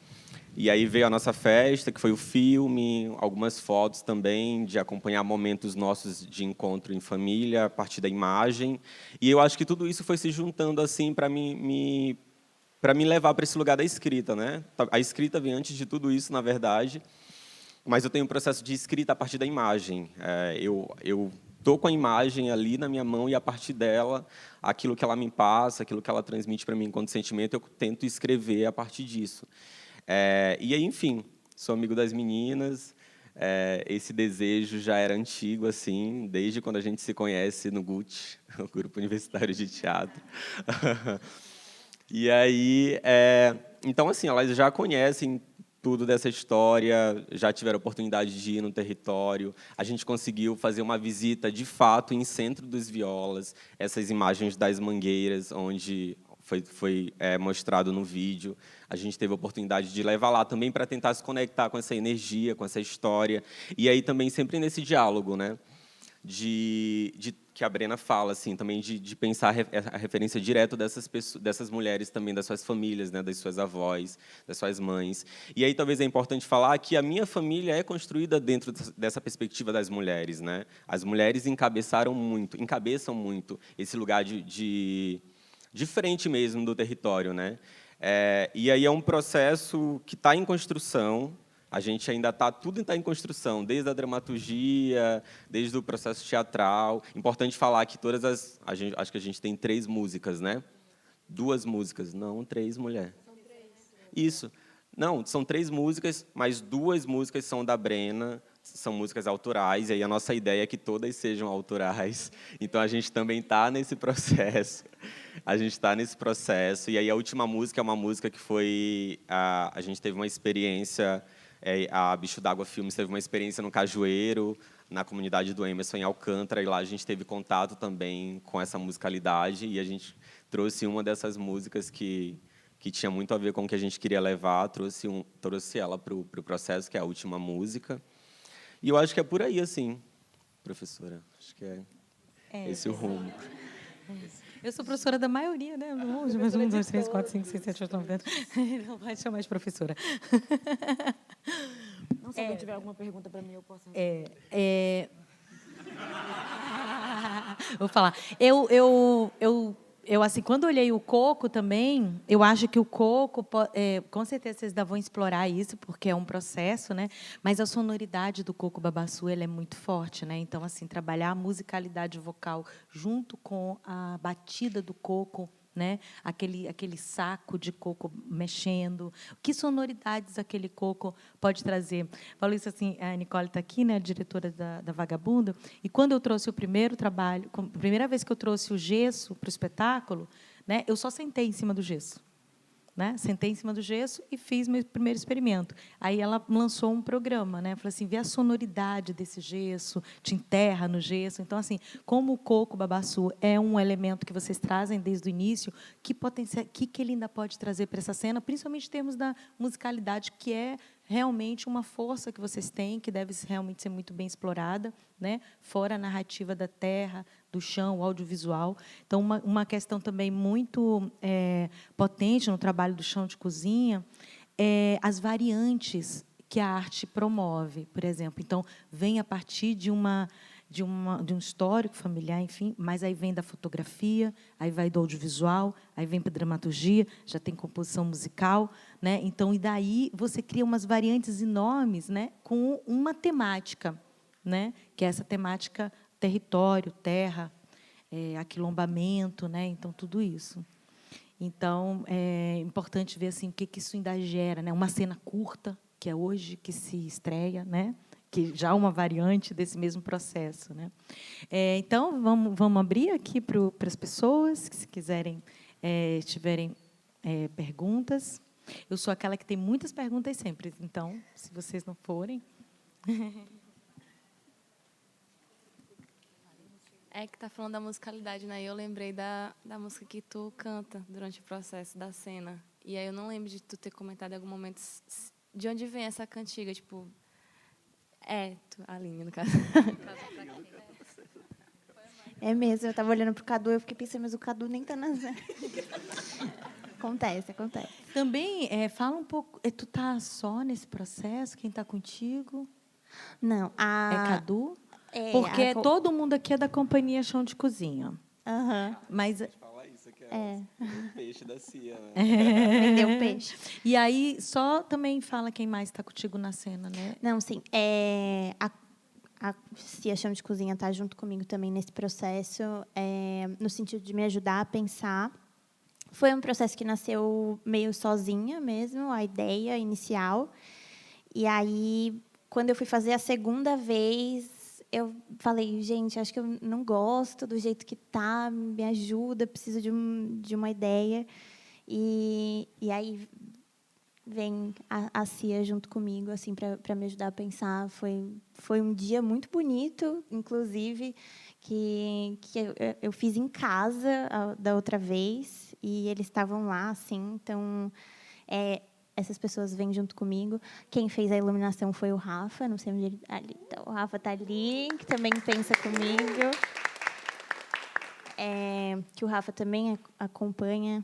E aí veio a nossa festa, que foi o filme, algumas fotos também, de acompanhar momentos nossos de encontro em família, a partir da imagem. E eu acho que tudo isso foi se juntando assim para me levar para esse lugar da escrita, né? A escrita vem antes de tudo isso, na verdade, mas eu tenho um processo de escrita a partir da imagem. Eu estou com a imagem ali na minha mão e, a partir dela, aquilo que ela me passa, aquilo que ela transmite para mim enquanto sentimento, eu tento escrever a partir disso. E aí, enfim, sou amigo das meninas. Esse desejo já era antigo, assim, desde quando a gente se conhece no GUT, o Grupo Universitário de Teatro. E aí, então, assim, elas já conhecem tudo dessa história, já tiveram oportunidade de ir no território. A gente conseguiu fazer uma visita, de fato, em Centro dos Violas, essas imagens das mangueiras, onde foi mostrado no vídeo. A gente teve a oportunidade de levar lá também para tentar se conectar com essa energia, com essa história. E aí também sempre nesse diálogo, né, que a Brena fala, assim, também de pensar a referência direta dessas mulheres também, das suas famílias, né, das suas avós, das suas mães. E aí talvez é importante falar que a minha família é construída dentro dessa perspectiva das mulheres, né? As mulheres encabeçam muito esse lugar de frente mesmo do território, né? E aí é um processo que está em construção, A gente ainda tudo está em construção, desde a dramaturgia, desde o processo teatral. Importante falar que acho que a gente tem 3 músicas, né? 2 músicas, não 3, mulher. São 3. Isso. Não, são 3 músicas, mas 2 músicas são da Brena, são músicas autorais, e aí a nossa ideia é que todas sejam autorais. Então, a gente também está nesse processo. E aí a última música é uma música que foi... A gente teve uma experiência... a Bicho d'Água Filmes teve uma experiência no Cajueiro, na comunidade do Emerson, em Alcântara, e lá a gente teve contato também com essa musicalidade, e a gente trouxe uma dessas músicas que tinha muito a ver com o que a gente queria levar, trouxe ela para o processo, que é a última música. E eu acho que é por aí, assim, professora. Acho que é esse o rumo. Eu sou professora da maioria, né? Mas 1, 2, 3, 4, 5, 6, 7, 8, 9, 10. Não vai chamar de professora. Não, se alguém tiver alguma pergunta para mim, eu posso... Vou falar. Eu, assim, quando olhei o coco também, eu acho que o coco, com certeza vocês ainda vão explorar isso, porque é um processo, né? Mas a sonoridade do coco babaçu, ela é muito forte, né? Então, assim, trabalhar a musicalidade vocal junto com a batida do coco, né? Aquele saco de coco mexendo. Que sonoridades aquele coco pode trazer? Falou isso assim, a Nicole está aqui, né, a diretora da Vagabunda, e quando eu trouxe o primeiro trabalho, a primeira vez que eu trouxe o gesso para o espetáculo, né, eu só sentei em cima do gesso. Né? Sentei em cima do gesso e fiz meu primeiro experimento. Aí ela lançou um programa, né? Falou assim, vê a sonoridade desse gesso, te enterra no gesso. Então, assim, como o coco babaçu é um elemento que vocês trazem desde o início, que ele ainda pode trazer para essa cena, principalmente em termos da musicalidade, que é realmente uma força que vocês têm, que deve realmente ser muito bem explorada, né? Fora a narrativa da terra, do chão, o audiovisual. Então, uma questão também muito potente no trabalho do chão de cozinha é as variantes que a arte promove, por exemplo. Então, vem a partir de um histórico familiar, enfim, mas aí vem da fotografia, aí vai do audiovisual, aí vem para a dramaturgia, já tem composição musical, né? Então, e daí você cria umas variantes enormes, né, com uma temática, né, que é essa temática território, terra, aquilombamento, né? Então, tudo isso. Então, é importante ver assim, o que isso ainda gera, né? Uma cena curta, que é hoje que se estreia, né? Que já é uma variante desse mesmo processo, né? Então, vamos abrir aqui para as pessoas que, se quiserem, tiverem perguntas. Eu sou aquela que tem muitas perguntas sempre, então, se vocês não forem... Que tá falando da musicalidade, né? Eu lembrei da música que tu canta durante o processo da cena. E aí eu não lembro de tu ter comentado em algum momento de onde vem essa cantiga, tipo... a linha, no caso. É mesmo, eu estava olhando para o Cadu, eu fiquei pensando, mas o Cadu nem está na... Acontece. Também, fala um pouco... Tu tá só nesse processo? Quem está contigo? Não, É Cadu? Porque todo mundo aqui é da companhia Chão de Cozinha. Mas... Pode falar isso, que é o peixe da Cia. Né? Vendeu peixe. E aí, só também fala quem mais está contigo na cena, né? Não, sim. A Cia Chão de Cozinha está junto comigo também nesse processo, no sentido de me ajudar a pensar. Foi um processo que nasceu meio sozinha mesmo, a ideia inicial. E aí, quando eu fui fazer a segunda vez, eu falei, gente, acho que eu não gosto do jeito que tá, me ajuda, preciso de uma ideia. E aí vem a Cia junto comigo, assim, para me ajudar a pensar. Foi um dia muito bonito, inclusive, que eu fiz em casa da outra vez, e eles estavam lá, assim, então... essas pessoas vêm junto comigo. Quem fez a iluminação foi o Rafa, não sei onde ele está. Então, o Rafa está ali, que também pensa comigo. Que o Rafa também acompanha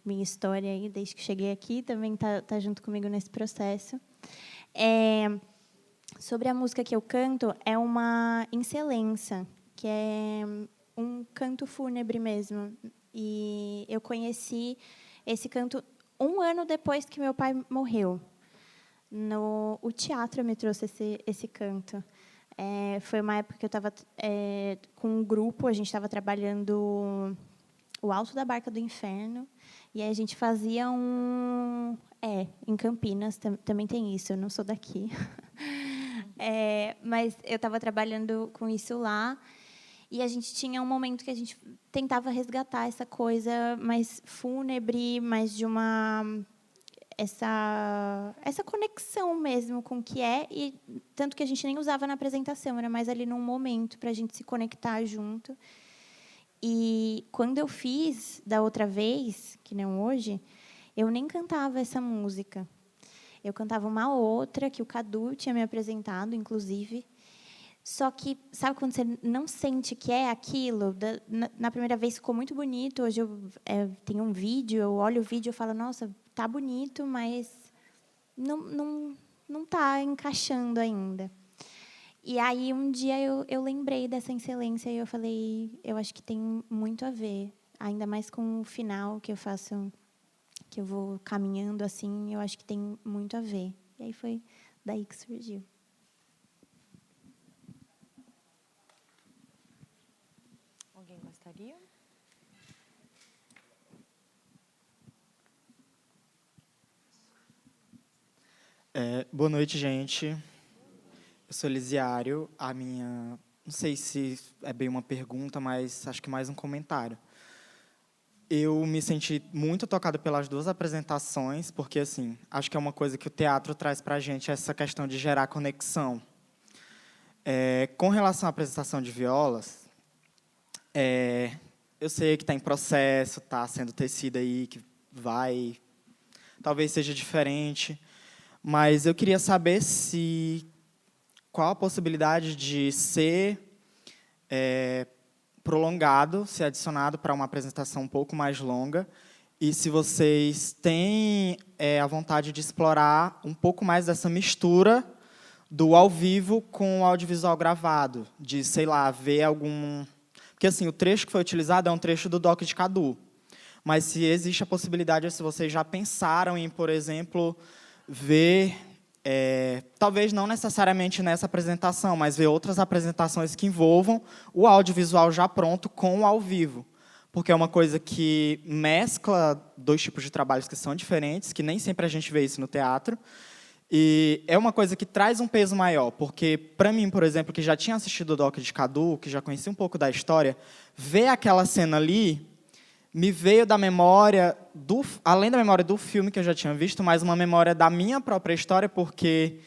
minha história aí, desde que cheguei aqui, também tá junto comigo nesse processo. Sobre a música que eu canto, é uma encelença, que é um canto fúnebre mesmo. E eu conheci esse canto 1 ano depois que meu pai morreu. O teatro me trouxe esse canto. Foi uma época que eu estava com um grupo, a gente estava trabalhando o Alto da Barca do Inferno, e aí a gente fazia em Campinas também tem isso, eu não sou daqui. Mas eu estava trabalhando com isso lá, e a gente tinha um momento que a gente tentava resgatar essa coisa mais fúnebre, mais de essa conexão mesmo com o que e tanto que a gente nem usava na apresentação, era mais ali num momento para a gente se conectar junto. E quando eu fiz da outra vez, que não hoje, eu nem cantava essa música. Eu cantava uma outra que o Cadu tinha me apresentado, inclusive. Só que, sabe quando você não sente que é aquilo? Na primeira vez ficou muito bonito. Hoje eu tenho um vídeo, eu olho o vídeo e falo, nossa, tá bonito, mas não está encaixando ainda. E aí, um dia, eu lembrei dessa excelência e eu falei, eu acho que tem muito a ver, ainda mais com o final que eu faço, que eu vou caminhando assim, eu acho que tem muito a ver. E aí foi daí que surgiu. Alguém gostaria? Boa noite, gente. Eu sou Elisiário. Não sei se é bem uma pergunta, mas acho que mais um comentário. Eu me senti muito tocado pelas duas apresentações, porque assim, acho que é uma coisa que o teatro traz para a gente, essa questão de gerar conexão. Com relação à apresentação de violas, eu sei que está em processo, está sendo tecido aí, que talvez seja diferente, mas eu queria saber qual a possibilidade de ser prolongado, ser adicionado para uma apresentação um pouco mais longa, e se vocês têm a vontade de explorar um pouco mais dessa mistura do ao vivo com o audiovisual gravado, de, sei lá, ver algum... Porque assim, o trecho que foi utilizado é um trecho do Doc de Cadu, mas se existe a possibilidade, se vocês já pensaram em, por exemplo, ver, talvez não necessariamente nessa apresentação, mas ver outras apresentações que envolvam o audiovisual já pronto com o ao vivo. Porque é uma coisa que mescla dois tipos de trabalhos que são diferentes, que nem sempre a gente vê isso no teatro. E é uma coisa que traz um peso maior, porque, para mim, por exemplo, que já tinha assistido o Doc de Cadu, que já conhecia um pouco da história, ver aquela cena ali me veio da memória, além da memória do filme que eu já tinha visto, mas uma memória da minha própria história, porque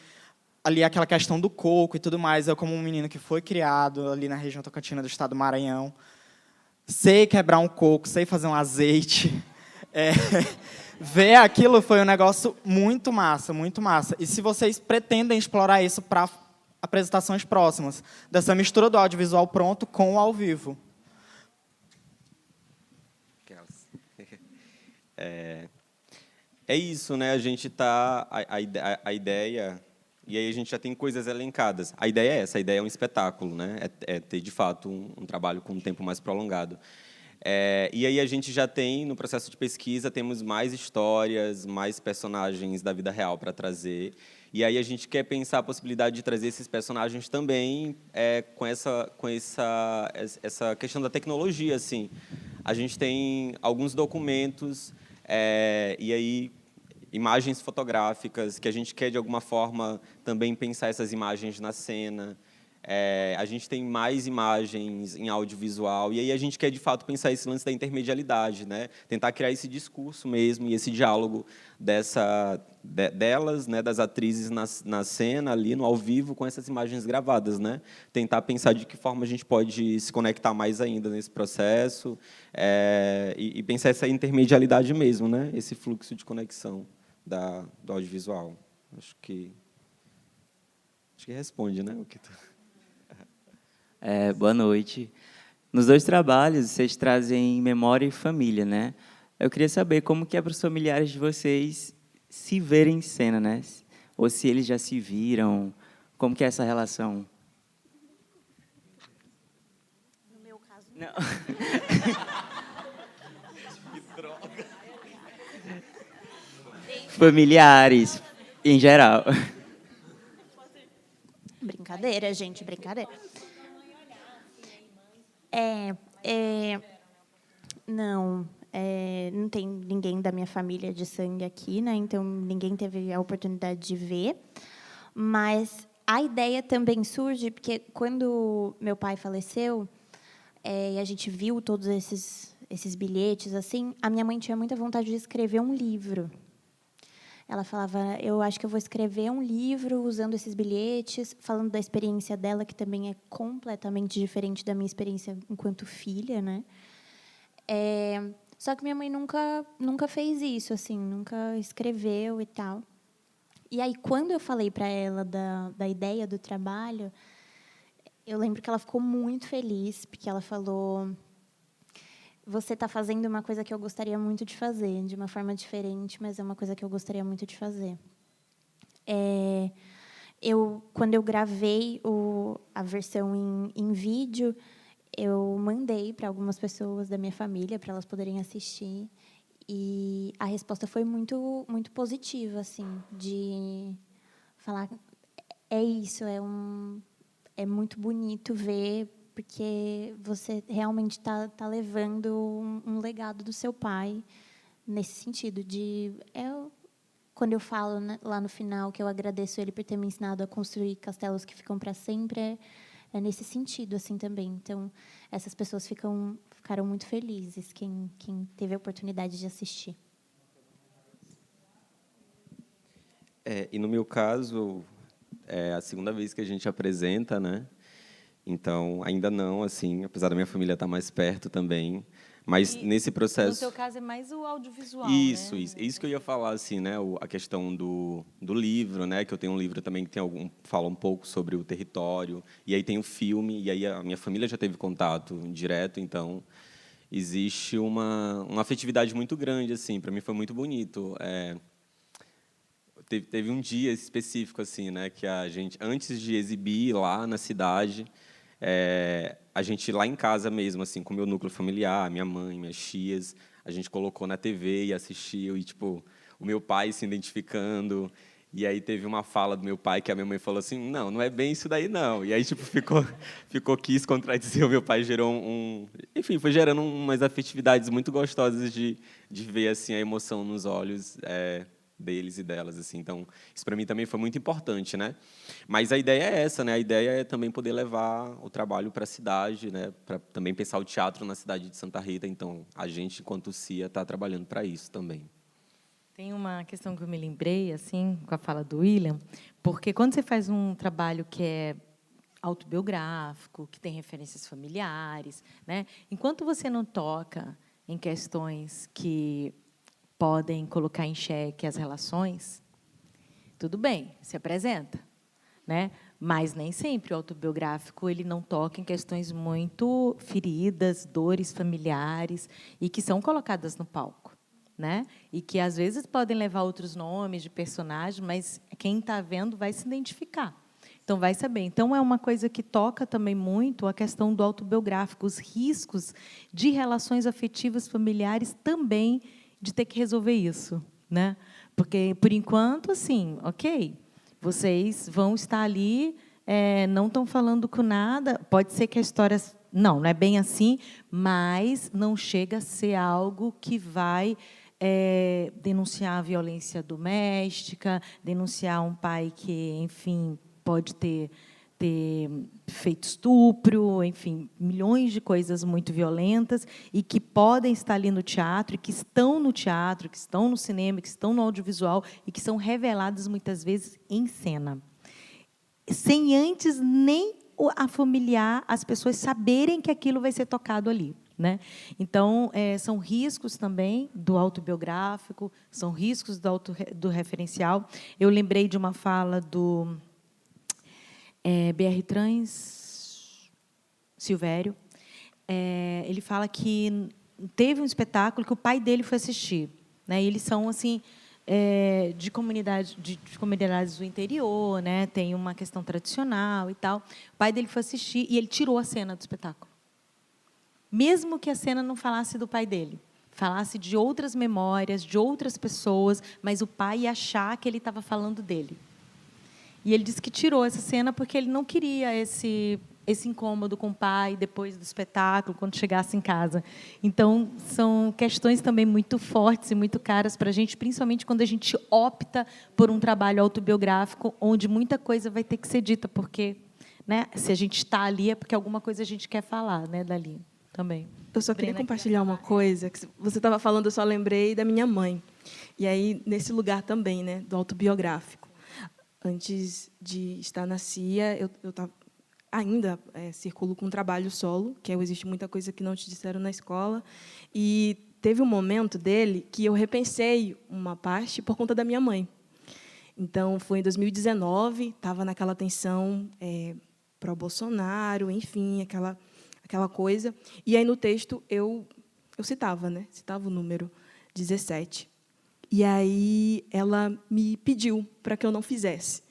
ali aquela questão do coco e tudo mais, eu como um menino que foi criado ali na região Tocantina do estado do Maranhão, sei quebrar um coco, sei fazer um azeite. Ver aquilo foi um negócio muito massa, muito massa. E se vocês pretendem explorar isso para apresentações próximas, dessa mistura do audiovisual pronto com o ao vivo. É isso, né? A gente tá a ideia, e aí a gente já tem coisas elencadas. A ideia é essa, a ideia é um espetáculo, né? É ter de fato um trabalho com um tempo mais prolongado. E aí a gente já tem, no processo de pesquisa, temos mais histórias, mais personagens da vida real para trazer. E aí a gente quer pensar a possibilidade de trazer esses personagens também com essa questão da tecnologia. Assim. A gente tem alguns documentos, e aí imagens fotográficas, que a gente quer, de alguma forma, também pensar essas imagens na cena. A gente tem mais imagens em audiovisual, e aí a gente quer, de fato, pensar esse lance da intermedialidade, né? Tentar criar esse discurso mesmo e esse diálogo delas, né, das atrizes na cena, ali no ao vivo, com essas imagens gravadas. Né? Tentar pensar de que forma a gente pode se conectar mais ainda nesse processo e pensar essa intermedialidade mesmo, né? Esse fluxo de conexão do audiovisual. Acho que responde, né? O que tu... Boa noite. Nos dois trabalhos, vocês trazem memória e família, né? Eu queria saber como que é para os familiares de vocês se verem em cena, né? Ou se eles já se viram, como que é essa relação? No meu caso, não. Que droga. Familiares. Em geral. Brincadeira, gente, brincadeira. Não, não tem ninguém da minha família de sangue aqui, né? Então ninguém teve a oportunidade de ver. Mas a ideia também surge porque quando meu pai faleceu, e a gente viu todos esses bilhetes assim, a minha mãe tinha muita vontade de escrever um livro. Ela falava, eu acho que eu vou escrever um livro usando esses bilhetes, falando da experiência dela, que também é completamente diferente da minha experiência enquanto filha, né? Só que minha mãe nunca fez isso, assim, nunca escreveu e tal. E aí, quando eu falei para ela da ideia do trabalho, eu lembro que ela ficou muito feliz, porque ela falou: você está fazendo uma coisa que eu gostaria muito de fazer, de uma forma diferente, mas é uma coisa que eu gostaria muito de fazer. Quando eu gravei a versão em vídeo, eu mandei para algumas pessoas da minha família para elas poderem assistir, e a resposta foi muito muito positiva, assim, de falar é isso, é muito bonito ver, porque você realmente está levando um legado do seu pai nesse sentido de quando eu falo, né, lá no final que eu agradeço ele por ter me ensinado a construir castelos que ficam para sempre, é nesse sentido assim também. Então essas pessoas ficaram muito felizes, quem teve a oportunidade de assistir. E no meu caso, é a segunda vez que a gente apresenta, né? Então, ainda não, assim, apesar da minha família estar mais perto também, mas nesse processo... No seu caso, é mais o audiovisual, Isso, né? isso que eu ia falar, assim, né? A questão do livro, né? Que eu tenho um livro também que fala um pouco sobre o território, e aí tem o filme, e aí a minha família já teve contato direto, então existe uma afetividade muito grande, assim, para mim foi muito bonito. Teve um dia específico, assim, né? Que a gente, antes de exibir lá na cidade, a gente lá em casa mesmo, assim, com o meu núcleo familiar, minha mãe, minhas tias, a gente colocou na TV e assistiu, e tipo, o meu pai se identificando, e aí teve uma fala do meu pai que a minha mãe falou assim, não é bem isso daí não, e aí tipo quis contradizer, o meu pai gerou enfim, foi gerando umas afetividades muito gostosas de ver assim a emoção nos olhos deles e delas, assim. Então, isso para mim também foi muito importante, né? Mas a ideia é essa, né? A ideia é também poder levar o trabalho para a cidade, né? Para também pensar o teatro na cidade de Santa Rita. Então, a gente, enquanto CIA, está trabalhando para isso também. Tem uma questão que eu me lembrei, assim, com a fala do William, porque quando você faz um trabalho que é autobiográfico, que tem referências familiares, né? Enquanto você não toca em questões que podem colocar em xeque as relações, tudo bem, se apresenta, né? Mas nem sempre o autobiográfico ele não toca em questões muito feridas, dores familiares e que são colocadas no palco, né? E que às vezes podem levar outros nomes de personagem, mas quem está vendo vai se identificar. Então vai saber. Então é uma coisa que toca também muito a questão do autobiográfico, os riscos de relações afetivas familiares também de ter que resolver isso, né? Porque, por enquanto, assim, ok, vocês vão estar ali, não estão falando com nada, pode ser que a história... Não é bem assim, mas não chega a ser algo que vai denunciar a violência doméstica, denunciar um pai que, enfim, pode ter feito estupro, enfim, milhões de coisas muito violentas e que podem estar ali no teatro, e que estão no teatro, que estão no cinema, que estão no audiovisual e que são reveladas muitas vezes em cena, sem antes nem a familiar, as pessoas saberem que aquilo vai ser tocado ali, né? Então, são riscos também do autobiográfico, são riscos do referencial. Eu lembrei de uma fala do B.R. Trans Silvério. Ele fala que teve um espetáculo que o pai dele foi assistir, né? E eles são assim de comunidades do interior, né? Tem uma questão tradicional e tal. O pai dele foi assistir e ele tirou a cena do espetáculo, mesmo que a cena não falasse do pai dele, falasse de outras memórias, de outras pessoas, mas o pai ia achar que ele estava falando dele. E ele disse que tirou essa cena porque ele não queria esse incômodo com o pai depois do espetáculo, quando chegasse em casa. Então, são questões também muito fortes e muito caras para a gente, principalmente quando a gente opta por um trabalho autobiográfico, onde muita coisa vai ter que ser dita, porque, né, se a gente está ali é porque alguma coisa a gente quer falar, né, dali também. Eu só queria compartilhar uma coisa, que você estava falando, eu só lembrei da minha mãe. E aí, nesse lugar também, né, do autobiográfico. Antes de estar na CIA, eu ainda circulo com um trabalho solo, que existe muita coisa que não te disseram na escola. E teve um momento dele que eu repensei uma parte por conta da minha mãe. Então, foi em 2019, estava naquela tensão pró-Bolsonaro, enfim, aquela coisa. E aí, no texto, eu citava, né? Citava o número 17. E aí ela me pediu para que eu não fizesse.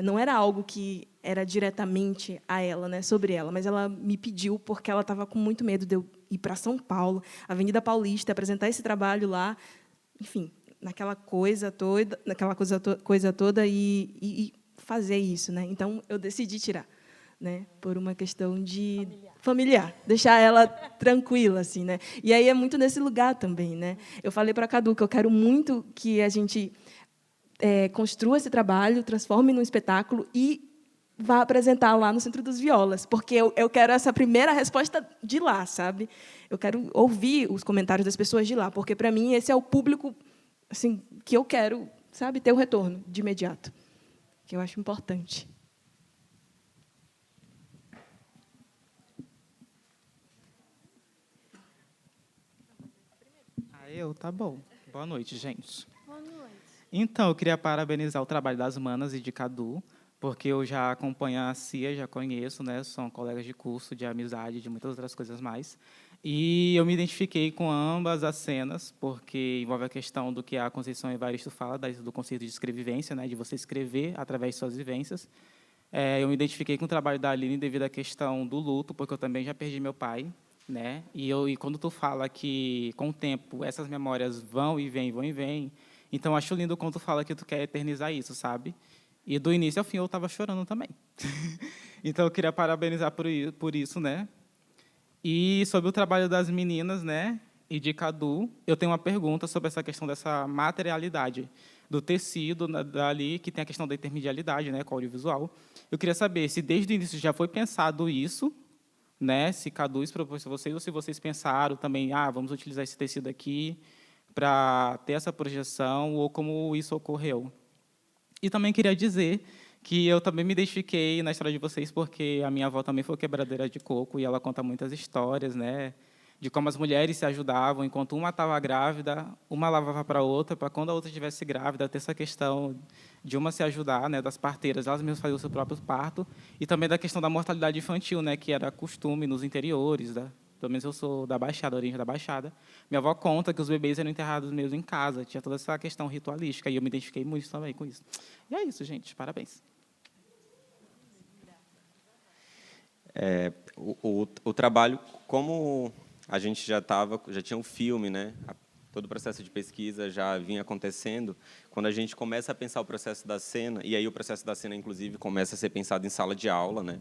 Não era algo que era diretamente a ela, né, sobre ela, mas ela me pediu porque ela estava com muito medo de eu ir para São Paulo, Avenida Paulista, apresentar esse trabalho lá, enfim, naquela coisa toda e fazer isso, né? Então eu decidi tirar, né, por uma questão de familiar, deixar ela tranquila, assim, né? E aí é muito nesse lugar também, né? Eu falei para a Cadu que eu quero muito que a gente construa esse trabalho, transforme num espetáculo e vá apresentar lá no Centro dos Violas, porque eu quero essa primeira resposta de lá, sabe? Eu quero ouvir os comentários das pessoas de lá, porque para mim esse é o público, assim, que eu quero, sabe, ter o retorno de imediato, que eu acho importante. Tá bom. Boa noite, gente. Boa noite. Então, eu queria parabenizar o trabalho das Manas e de Cadu, porque eu já acompanho a CIA, já conheço, né? São colegas de curso, de amizade, de muitas outras coisas mais. E eu me identifiquei com ambas as cenas, porque envolve a questão do que a Conceição Evaristo fala, do conceito de escrevivência, né? De você escrever através de suas vivências. Eu me identifiquei com o trabalho da Aline devido à questão do luto, porque eu também já perdi meu pai, né? E quando tu fala que, com o tempo, essas memórias vão e vêm, então acho lindo quando tu fala que tu quer eternizar isso, sabe? E do início ao fim eu estava chorando também. Então eu queria parabenizar por isso, né? E sobre o trabalho das meninas, né? E de Cadu, eu tenho uma pergunta sobre essa questão dessa materialidade do tecido dali, que tem a questão da intermedialidade, né, com o audiovisual. Eu queria saber se desde o início já foi pensado isso, né? Se Cadu propôs a vocês, ou se vocês pensaram também, vamos utilizar esse tecido aqui para ter essa projeção, ou como isso ocorreu. E também queria dizer que eu também me identifiquei na história de vocês, porque a minha avó também foi quebradeira de coco, e ela conta muitas histórias, né, de como as mulheres se ajudavam, enquanto uma estava grávida, uma lavava para a outra, para quando a outra estivesse grávida, ter essa questão de uma se ajudar, né, das parteiras, elas mesmas faziam o seu próprio parto, e também da questão da mortalidade infantil, né, que era costume nos interiores, pelo menos eu sou da Baixada, origem da Baixada. Minha avó conta que os bebês eram enterrados mesmo em casa, tinha toda essa questão ritualística, e eu me identifiquei muito também com isso. E é isso, gente, parabéns. O trabalho, como a gente já tinha um filme, né? Todo o processo de pesquisa já vinha acontecendo. Quando a gente começa a pensar o processo da cena, e aí o processo da cena, inclusive, começa a ser pensado em sala de aula, né?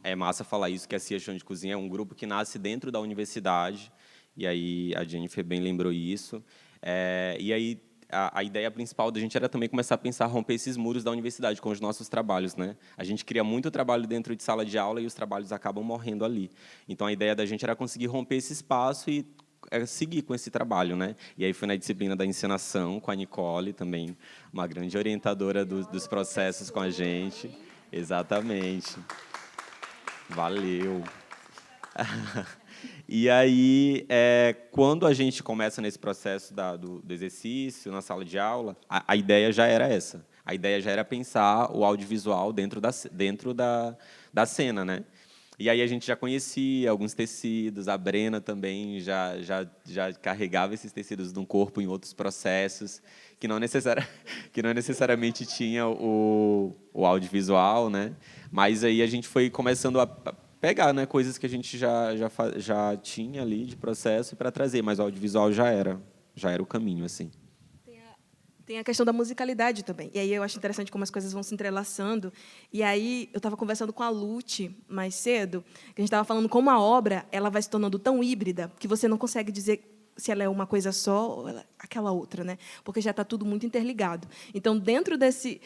É massa falar isso, que a CIA Chão de Cozinha é um grupo que nasce dentro da universidade, e aí a Jennifer bem lembrou isso. E aí a ideia principal da gente era também começar a pensar, romper esses muros da universidade com os nossos trabalhos, né? A gente cria muito trabalho dentro de sala de aula e os trabalhos acabam morrendo ali. Então, a ideia da gente era conseguir romper esse espaço e seguir com esse trabalho, né? E aí foi na disciplina da encenação, com a Nicole, também uma grande orientadora dos processos com a gente. Exatamente. Valeu. E aí, quando a gente começa nesse processo do exercício, na sala de aula, a ideia já era essa. A ideia já era pensar o audiovisual dentro da cena, né? E aí a gente já conhecia alguns tecidos, a Brena também já carregava esses tecidos de um corpo em outros processos, que não necessariamente tinha o audiovisual, né? Mas aí a gente foi começando a pegar, né, coisas que a gente já tinha ali de processo para trazer, mas o audiovisual já era o caminho, assim. Tem a questão da musicalidade também. E aí eu acho interessante como as coisas vão se entrelaçando. E aí eu estava conversando com a Lute mais cedo, que a gente estava falando como a obra ela vai se tornando tão híbrida que você não consegue dizer se ela é uma coisa só ou ela é aquela outra, né? Porque já está tudo muito interligado. Então, dentro dessa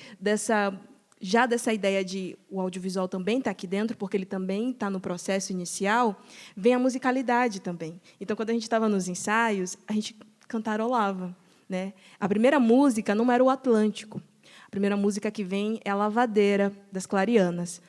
ideia de o audiovisual também está aqui dentro, porque ele também está no processo inicial, vem a musicalidade também. Então, quando a gente estava nos ensaios, a gente cantarolava, né? A primeira música não era o Atlântico. A primeira música que vem é a Lavadeira, das Clarianas.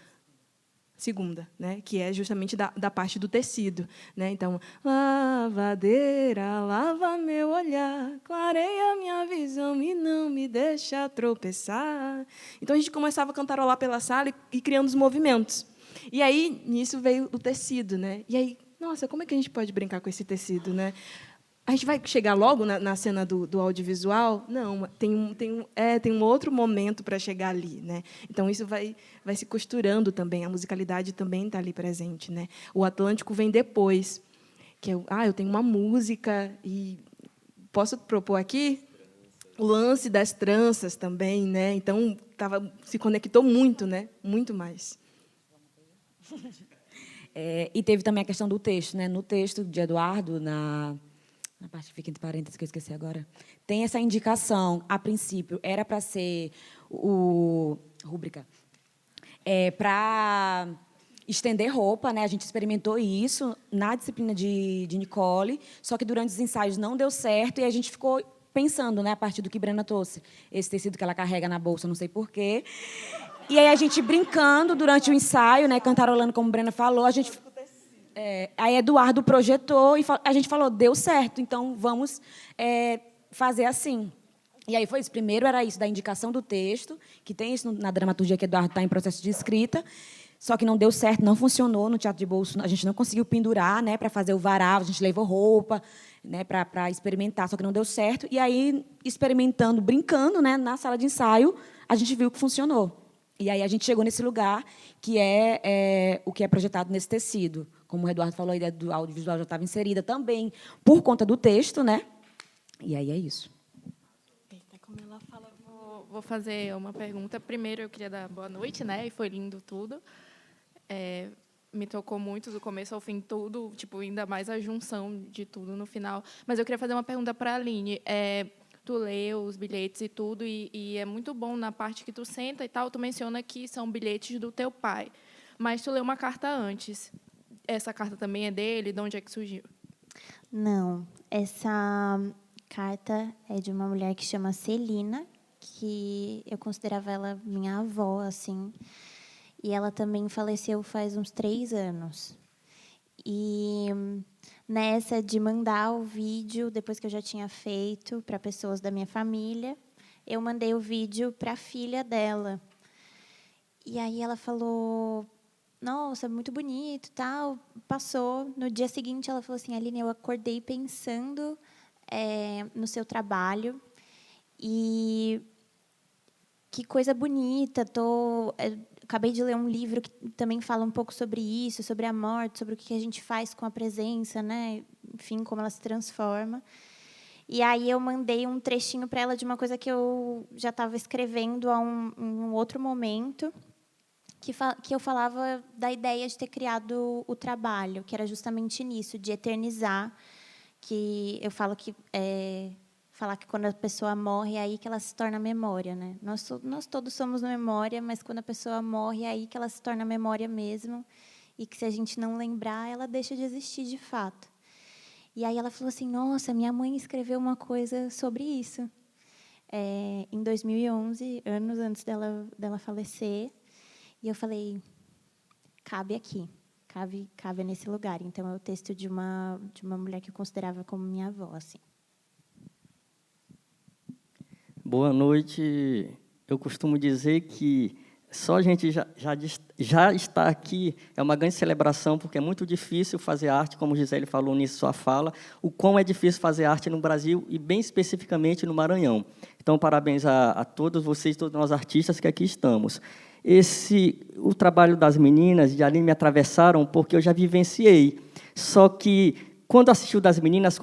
Segunda, né? Que é justamente da parte do tecido, né? Então, lavadeira, lava meu olhar, clareia minha visão e não me deixa tropeçar. Então, a gente começava a cantarolar pela sala e criando os movimentos. E aí, nisso veio o tecido, né? E aí, nossa, como é que a gente pode brincar com esse tecido, né? A gente vai chegar logo na cena do audiovisual? Não, tem um outro momento para chegar ali, né? Então isso vai se costurando também. A musicalidade também está ali presente, né? O Atlântico vem depois, que eu tenho uma música e posso propor aqui o lance das tranças também, né? Então se conectou muito, né? Muito mais. E teve também a questão do texto, né? No texto de Eduardo, na parte que fica entre parênteses, que eu esqueci agora, tem essa indicação, a princípio, era para ser rúbrica, para estender roupa, né? A gente experimentou isso na disciplina de Nicole, só que durante os ensaios não deu certo e a gente ficou pensando, né, a partir do que Brena trouxe, esse tecido que ela carrega na bolsa, não sei porquê. E aí a gente brincando durante o ensaio, né, cantarolando, como Brena falou, a gente... aí Eduardo projetou e a gente falou, deu certo, então vamos fazer assim. E aí foi isso. Primeiro era isso, da indicação do texto, que tem isso na dramaturgia, que Eduardo está em processo de escrita, só que não deu certo, não funcionou no Teatro de Bolso, a gente não conseguiu pendurar, né, para fazer o varal, a gente levou roupa, né, para experimentar, só que não deu certo. E aí, experimentando, brincando, né, na sala de ensaio, a gente viu que funcionou. E aí a gente chegou nesse lugar que é o que é projetado nesse tecido. Como o Eduardo falou, a ideia do audiovisual já estava inserida também por conta do texto, né? E aí é isso. Como ela fala, vou fazer uma pergunta. Primeiro, eu queria dar boa noite, né? E foi lindo tudo. Me tocou muito do começo ao fim tudo, tipo, ainda mais a junção de tudo no final. Mas eu queria fazer uma pergunta para a Aline. Tu lê os bilhetes e tudo, e é muito bom na parte que tu senta e tal, tu menciona que são bilhetes do teu pai. Mas tu leu uma carta antes. Essa carta também é dele? De onde é que surgiu? Não. Essa carta é de uma mulher que chama Celina, que eu considerava ela minha avó, assim. E ela também faleceu faz uns 3 anos. E nessa de mandar o vídeo, depois que eu já tinha feito para pessoas da minha família, eu mandei o vídeo para a filha dela. E aí ela falou, nossa, muito bonito, tal. Passou. No dia seguinte, ela falou assim, Aline, eu acordei pensando no seu trabalho e que coisa bonita. Acabei de ler um livro que também fala um pouco sobre isso, sobre a morte, sobre o que a gente faz com a presença, né? Enfim, como ela se transforma. E aí eu mandei um trechinho para ela de uma coisa que eu já estava escrevendo a um outro momento, que eu falava da ideia de ter criado o trabalho, que era justamente nisso, de eternizar, que eu falo que falar que quando a pessoa morre é aí que ela se torna memória, né? Nós todos somos memória, mas quando a pessoa morre é aí que ela se torna memória mesmo, e que se a gente não lembrar, ela deixa de existir de fato. E aí ela falou assim, nossa, minha mãe escreveu uma coisa sobre isso. Em 2011, anos antes dela falecer, e eu falei, cabe aqui, cabe nesse lugar. Então é o texto de uma mulher que eu considerava como minha avó, assim. Boa noite. Eu costumo dizer que só a gente já estar aqui é uma grande celebração, porque é muito difícil fazer arte, como Gisele falou nisso sua fala, o quão é difícil fazer arte no Brasil e, bem especificamente, no Maranhão. Então, parabéns a todos vocês, todos nós artistas que aqui estamos. o trabalho das meninas de Aline me atravessaram porque eu já vivenciei. Só que, quando assisti o das meninas,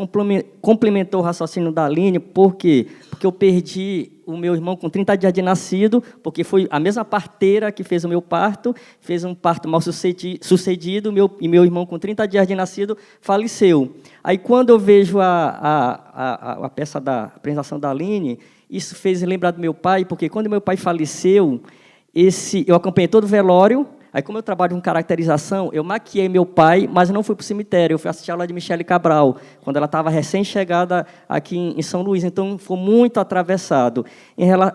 complementou o raciocínio da Aline, por quê? Porque eu perdi o meu irmão com 30 dias de nascido, porque foi a mesma parteira que fez o meu parto, fez um parto mal sucedido, e meu irmão com 30 dias de nascido faleceu. Aí, quando eu vejo a peça da apresentação da Aline, isso fez lembrar do meu pai, porque quando meu pai faleceu, eu acompanhei todo o velório. Aí, como eu trabalho com caracterização, eu maquiei meu pai, mas não fui para o cemitério. Eu fui assistir a aula de Michele Cabral, quando ela estava recém-chegada aqui em São Luís. Então, foi muito atravessado.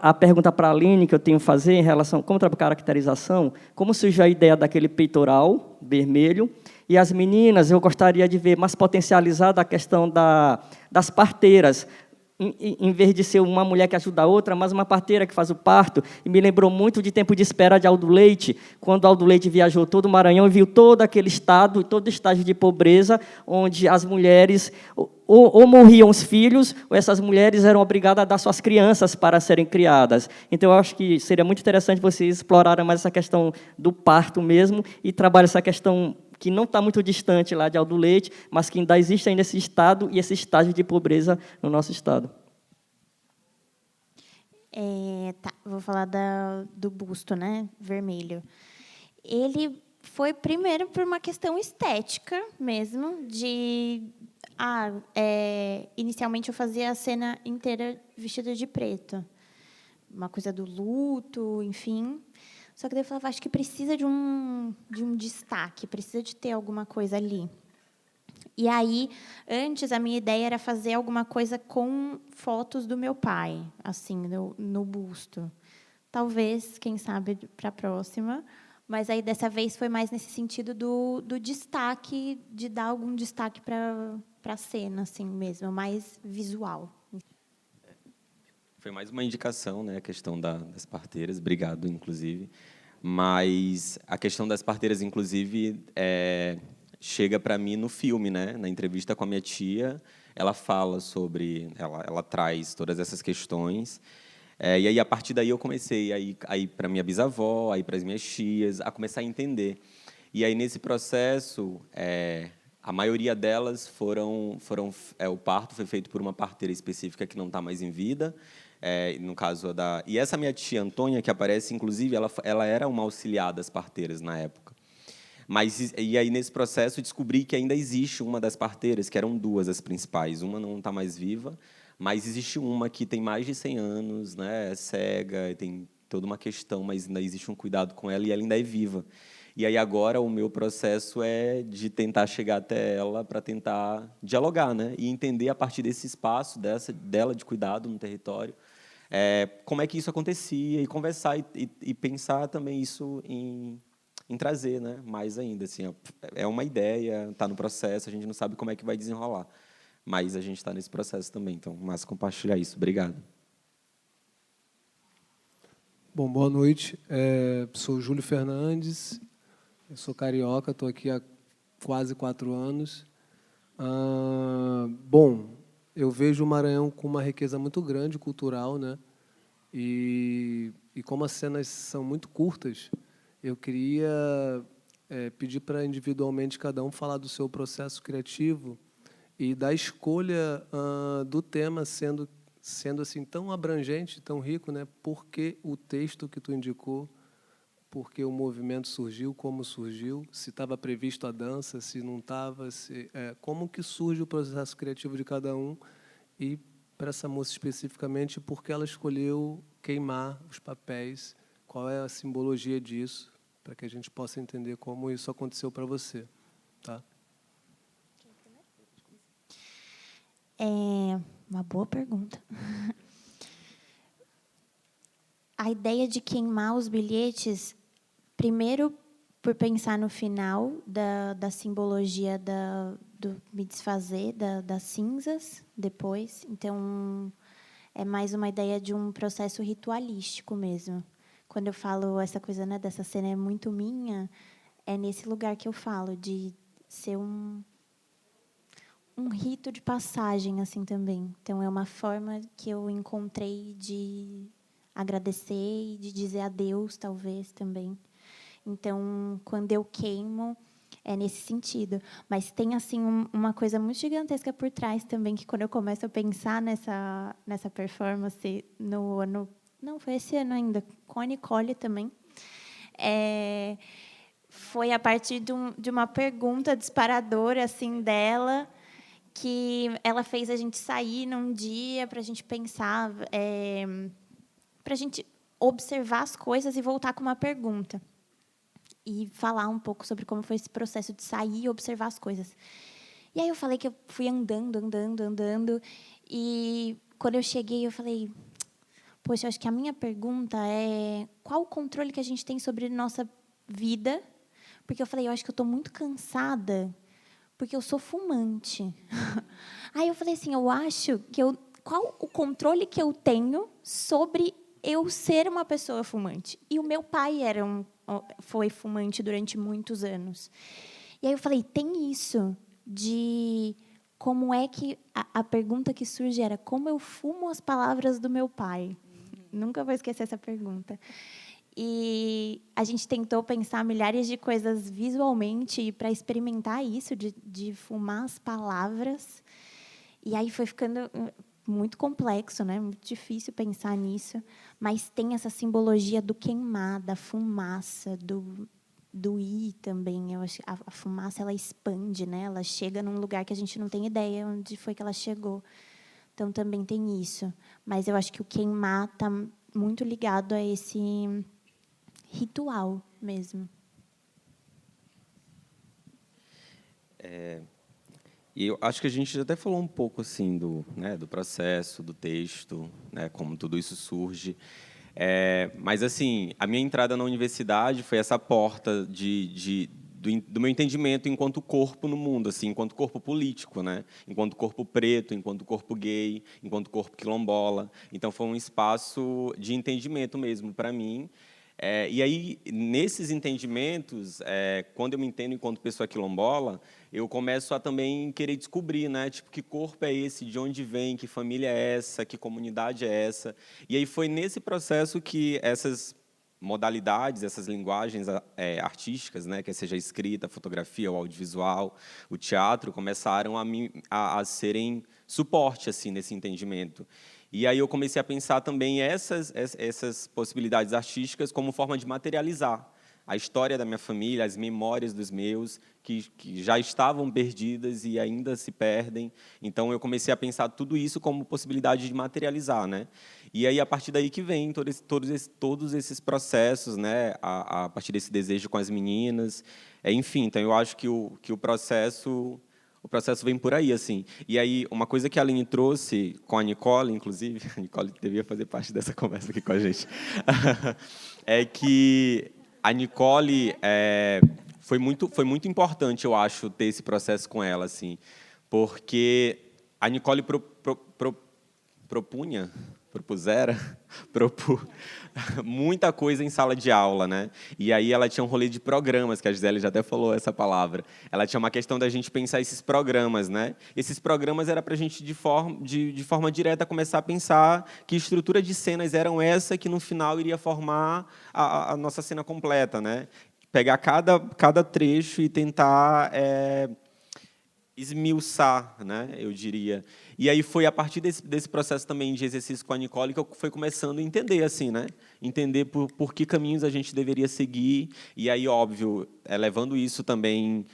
A pergunta para a Aline que eu tenho que fazer em relação como trabalho com caracterização, como surgiu a ideia daquele peitoral vermelho? E as meninas, eu gostaria de ver mais potencializada a questão das parteiras, em vez de ser uma mulher que ajuda a outra, mas uma parteira que faz o parto. E me lembrou muito de Tempo de Espera de Aldo Leite, quando Aldo Leite viajou todo o Maranhão e viu todo aquele estado, todo estágio de pobreza, onde as mulheres ou morriam os filhos, ou essas mulheres eram obrigadas a dar suas crianças para serem criadas. Então, eu acho que seria muito interessante vocês explorarem mais essa questão do parto mesmo e trabalhar essa questão que não está muito distante lá de Aldo Leite, mas que ainda existe ainda esse estado e esse estágio de pobreza no nosso estado. Vou falar do busto, né, vermelho. Ele foi primeiro por uma questão estética mesmo, inicialmente eu fazia a cena inteira vestida de preto, uma coisa do luto, enfim. Só que daí eu falava, acho que precisa de um destaque, precisa de ter alguma coisa ali. E aí, antes, a minha ideia era fazer alguma coisa com fotos do meu pai, assim, no busto. Talvez, quem sabe, para a próxima. Mas aí, dessa vez, foi mais nesse sentido do destaque, de dar algum destaque para a cena, assim mesmo, mais visual. Foi mais uma indicação, né, a questão das parteiras. Obrigado, inclusive. Mas a questão das parteiras, inclusive, chega para mim no filme, né? Na entrevista com a minha tia, ela fala sobre, ela traz todas essas questões. E aí, a partir daí, eu comecei a ir para minha bisavó, a ir para as minhas tias, a começar a entender. E aí, nesse processo, a maioria delas o parto foi feito por uma parteira específica que não está mais em vida. No caso e essa minha tia Antônia que aparece, inclusive, ela era uma auxiliar das parteiras na época. E aí nesse processo descobri que ainda existe uma das parteiras, que eram duas as principais. Uma não está mais viva, mas existe uma que tem mais de 100 anos, né, é cega, tem toda uma questão, mas ainda existe um cuidado com ela e ela ainda é viva. E aí agora o meu processo é de tentar chegar até ela para tentar dialogar, né, e entender a partir desse espaço dela de cuidado no território, como é que isso acontecia, e conversar e pensar também isso em trazer, né, mais ainda. Assim, é uma ideia, está no processo, a gente não sabe como é que vai desenrolar, mas a gente está nesse processo também. Então, mas compartilhar isso. Obrigado. Bom, boa noite. Sou Júlio Fernandes, eu sou carioca, estou aqui há quase 4 anos. Bom, eu vejo o Maranhão com uma riqueza muito grande cultural, né? E como as cenas são muito curtas, eu queria pedir para individualmente cada um falar do seu processo criativo e da escolha do tema sendo assim tão abrangente, tão rico, né? Por que o texto que tu indicou? Por que o movimento surgiu? Como surgiu? Se estava previsto a dança? Se não estava? Como que surge o processo criativo de cada um? E para essa moça especificamente, por que ela escolheu queimar os papéis? Qual é a simbologia disso? Para que a gente possa entender como isso aconteceu para você, tá? Uma boa pergunta. A ideia de queimar os bilhetes, primeiro, por pensar no final da simbologia do me desfazer, das cinzas, depois. Então, é mais uma ideia de um processo ritualístico mesmo. Quando eu falo essa coisa, né, dessa cena é muito minha, é nesse lugar que eu falo, de ser um rito de passagem, assim, também. Então, é uma forma que eu encontrei de agradecer e de dizer adeus, talvez, também. Então, quando eu queimo, é nesse sentido. Mas tem, assim, uma coisa muito gigantesca por trás também, que quando eu começo a pensar nessa performance no ano... Não, foi esse ano ainda, com a Nicole também. Foi a partir de uma pergunta disparadora, assim, dela, que ela fez a gente sair num dia para a gente pensar, para a gente observar as coisas e voltar com uma pergunta. E falar um pouco sobre como foi esse processo de sair e observar as coisas. E aí eu falei que eu fui andando, e quando eu cheguei, eu falei, poxa, acho que a minha pergunta é qual o controle que a gente tem sobre nossa vida? Porque eu falei, eu acho que eu estou muito cansada, porque eu sou fumante. Aí eu falei assim, eu acho que qual o controle que eu tenho sobre eu ser uma pessoa fumante? E o meu pai foi fumante durante muitos anos. E aí eu falei, tem isso de como é que... A pergunta que surge era como eu fumo as palavras do meu pai. Nunca vou esquecer essa pergunta. E a gente tentou pensar milhares de coisas visualmente para experimentar isso, de fumar as palavras. E aí foi ficando muito complexo, né? Muito difícil pensar nisso. Mas tem essa simbologia do queimar, da fumaça, do ir também. Eu acho que a fumaça ela expande, né? Ela chega num lugar que a gente não tem ideia onde foi que ela chegou. Então, também tem isso. Mas eu acho que o queimar está muito ligado a esse ritual mesmo. E eu acho que a gente até falou um pouco assim do processo, do texto, né, como tudo isso surge. Mas assim, a minha entrada na universidade foi essa porta do meu entendimento enquanto corpo no mundo, assim, enquanto corpo político, né? Enquanto corpo preto, enquanto corpo gay, enquanto corpo quilombola. Então, foi um espaço de entendimento mesmo para mim. E aí, nesses entendimentos, quando eu me entendo enquanto pessoa quilombola, eu começo a também querer descobrir, né? Tipo, que corpo é esse, de onde vem, que família é essa, que comunidade é essa. E aí foi nesse processo que essas modalidades, essas linguagens artísticas, né, que seja a escrita, a fotografia, o audiovisual, o teatro, começaram a serem suporte assim nesse entendimento. E aí eu comecei a pensar também essas possibilidades artísticas como forma de materializar a história da minha família, as memórias dos meus, que já estavam perdidas e ainda se perdem. Então, eu comecei a pensar tudo isso como possibilidade de materializar, né? E aí, a partir daí que vem todos esses processos, né? A partir desse desejo com as meninas. Enfim, então, eu acho que o processo vem por aí, assim. E aí, uma coisa que a Aline trouxe com a Nicole, inclusive, a Nicole devia fazer parte dessa conversa aqui com a gente, é que a Nicole foi muito importante, eu acho, ter esse processo com ela, assim, porque a Nicole propôs muita coisa em sala de aula, né? E aí ela tinha um rolê de programas, que a Gisele já até falou essa palavra. Ela tinha uma questão da gente pensar esses programas, né? Esses programas era para a gente, de forma direta, começar a pensar que estrutura de cenas eram essa que, no final, iria formar a nossa cena completa, né? Pegar cada trecho e tentar esmiuçar, né, eu diria. E aí foi a partir desse processo também de exercício com a Nicole que eu fui começando a entender, assim, né? Entender por que caminhos a gente deveria seguir. E aí, óbvio, levando isso também